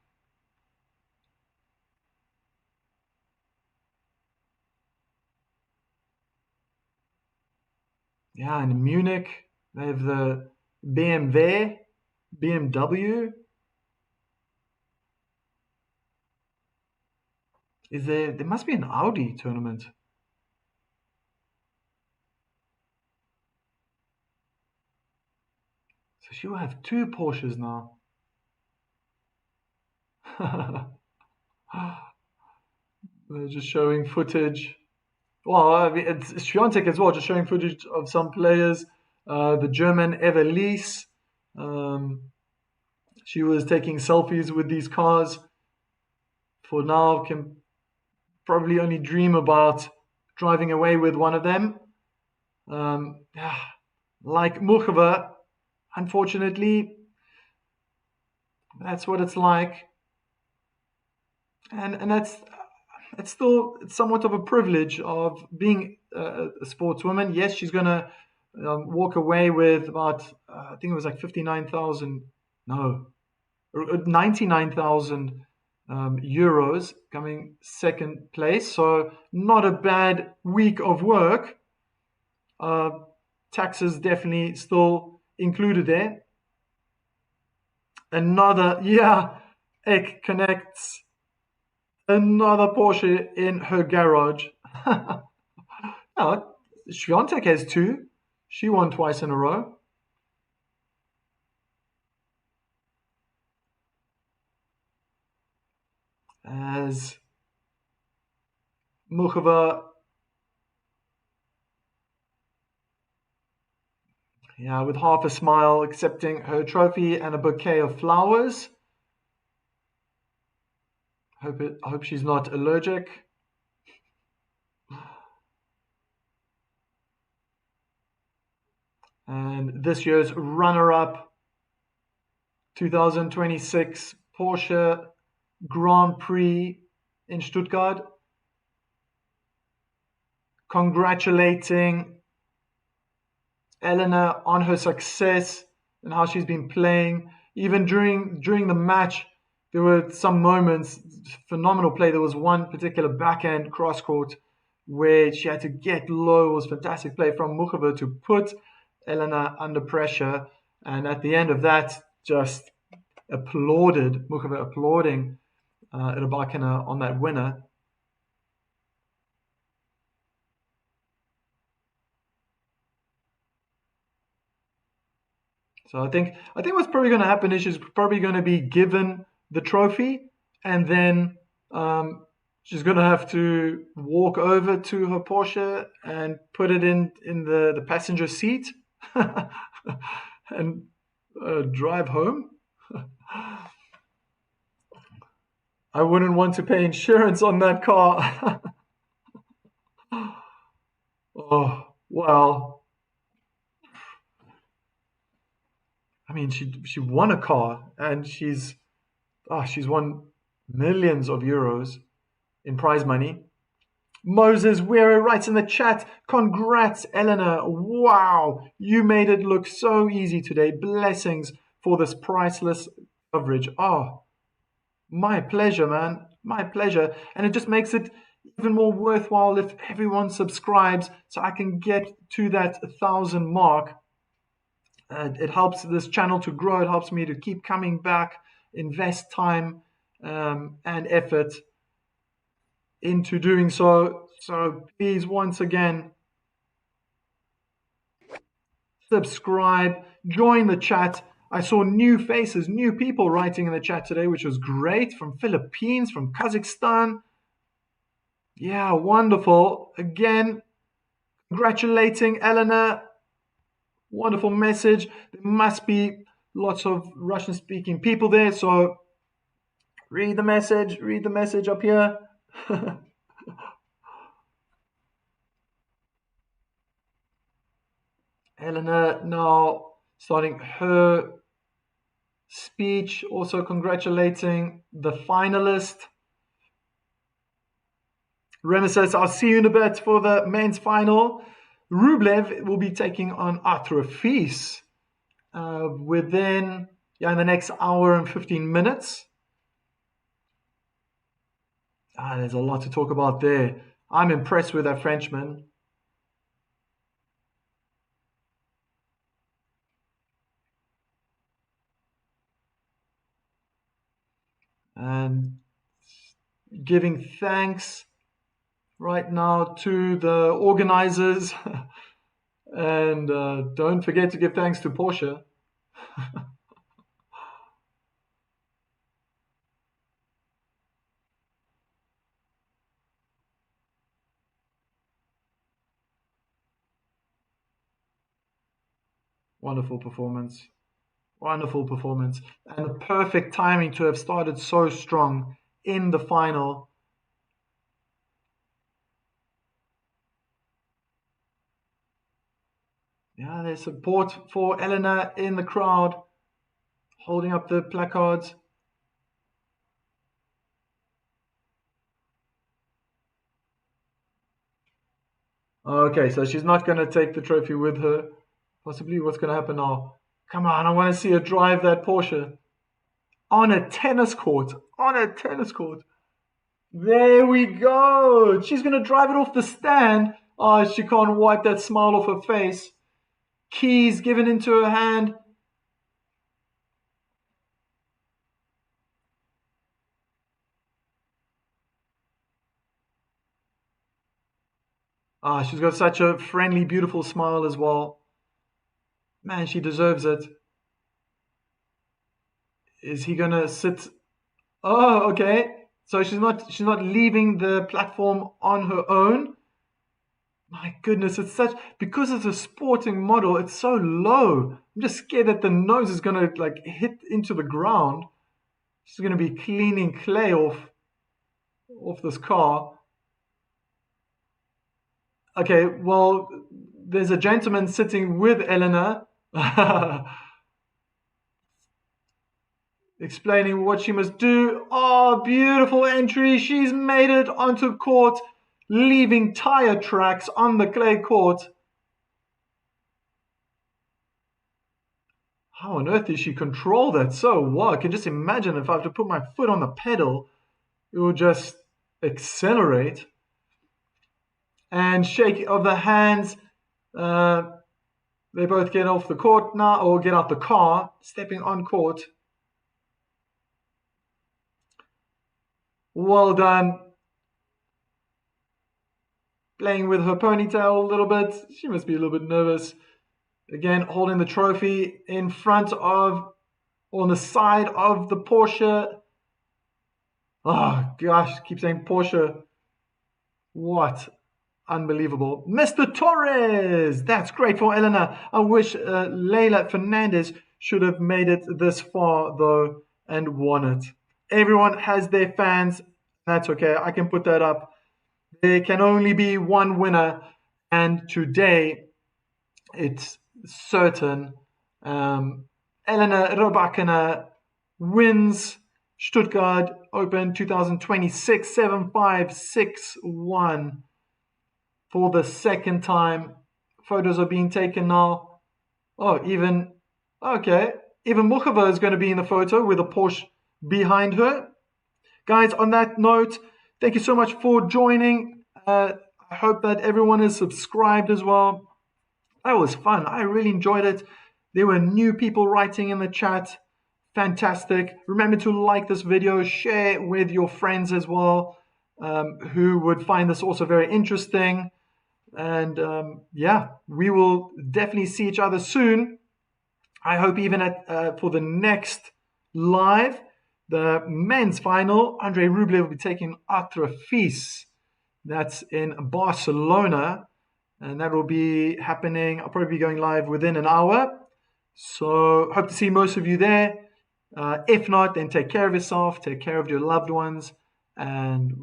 Yeah, in Munich, they have the BMW. There must be an Audi tournament. So she will have two Porsches now. They're just showing footage. Well, I mean, it's Swiatek as well, just showing footage of some players. The German Everlies, she was taking selfies with these cars. For now, can probably only dream about driving away with one of them. Yeah, like Muchova, unfortunately, that's what it's like. And that's it's still somewhat of a privilege of being a sportswoman. Yes, she's gonna walk away with about I think it was like 59,000, no, 99,000 euros, coming second place. So not a bad week of work. Taxes definitely still included there. Another, yeah, Ek connects another Porsche in her garage. Oh, Swiatek has two. She won twice in a row. As Muchova, yeah, with half a smile, accepting her trophy and a bouquet of flowers. I hope she's not allergic. And this year's runner-up, 2026 Porsche Grand Prix in Stuttgart. Congratulating Elena on her success. and how she's been playing. Even during the match, there were some moments, phenomenal play. There was one particular backhand cross court where she had to get low. It was fantastic play from Muchova to put Elena under pressure. And at the end of that, just Muchova applauding Rybakina on that winner. So I think what's probably going to happen is she's probably going to be given the trophy, and then she's going to have to walk over to her Porsche and put it in the passenger seat and drive home. I wouldn't want to pay insurance on that car. Oh, well, I mean, she won a car, and she's won millions of euros in prize money. Moses Weir writes in the chat, congrats, Elena. Wow, you made it look so easy today. Blessings for this priceless coverage. Oh, my pleasure, man. My pleasure. And it just makes it even more worthwhile if everyone subscribes so I can get to that 1,000 mark. It helps this channel to grow. It helps me to keep coming back, invest time and effort into doing so. So please, once again, subscribe, join the chat. I saw new faces, new people writing in the chat today, which was great, from Philippines, from Kazakhstan. Yeah, wonderful. Again, congratulating Elena. Wonderful message. There must be lots of Russian-speaking people there, so read the message up here. Elena now starting her speech, also congratulating the finalist. Remy says, I'll see you in a bit for the men's final. Rublev will be taking on Arthur Fils in the next hour and 15 minutes. There's a lot to talk about there. I'm impressed with that Frenchman. And giving thanks right now to the organizers. And don't forget to give thanks to Porsche. Wonderful performance. Wonderful performance. And the perfect timing to have started so strong in the final. Yeah, there's support for Elena in the crowd, holding up the placards. Okay, so she's not going to take the trophy with her. Possibly what's going to happen now? Come on, I want to see her drive that Porsche. On a tennis court. On a tennis court. There we go. She's going to drive it off the stand. Oh, she can't wipe that smile off her face. Keys given into her hand. She's got such a friendly, beautiful smile as well. Man, she deserves it. Is he gonna sit? Oh, okay. So she's not leaving the platform on her own. My goodness, because it's a sporting model, it's so low. I'm just scared that the nose is gonna hit into the ground. She's gonna be cleaning clay off this car. Okay, well, there's a gentleman sitting with Elena, explaining what she must do. Oh, beautiful entry. She's made it onto court, leaving tire tracks on the clay court. How on earth did she control that so well? I can just imagine if I have to put my foot on the pedal, it will just accelerate. And shake of the hands. They both get off the court now, or get out the car, stepping on court. Well done. Playing with her ponytail a little bit. She must be a little bit nervous. Again, holding the trophy in front of, or on the side of the Porsche. Oh gosh, keep saying Porsche. What? Unbelievable. Mr. Torres! That's great for Elena. I wish Leila Fernandez should have made it this far, though, and won it. Everyone has their fans. That's okay. I can put that up. There can only be one winner, and today it's certain. Elena Rybakina wins Stuttgart Open 2026 7-5, 6-1 for the second time. Photos are being taken now. Oh, even Muchova is going to be in the photo with a Porsche behind her. Guys, on that note, thank you so much for joining. I hope that everyone is subscribed as well. That was fun. I really enjoyed it. There were new people writing in the chat. Fantastic. Remember to like this video, share with your friends as well, who would find this also very interesting. And yeah, we will definitely see each other soon. I hope even for the next live, the men's final, Andrei Rublev will be taking Fils. That's in Barcelona. And that will be happening. I'll probably be going live within an hour. So hope to see most of you there. If not, then take care of yourself, take care of your loved ones, and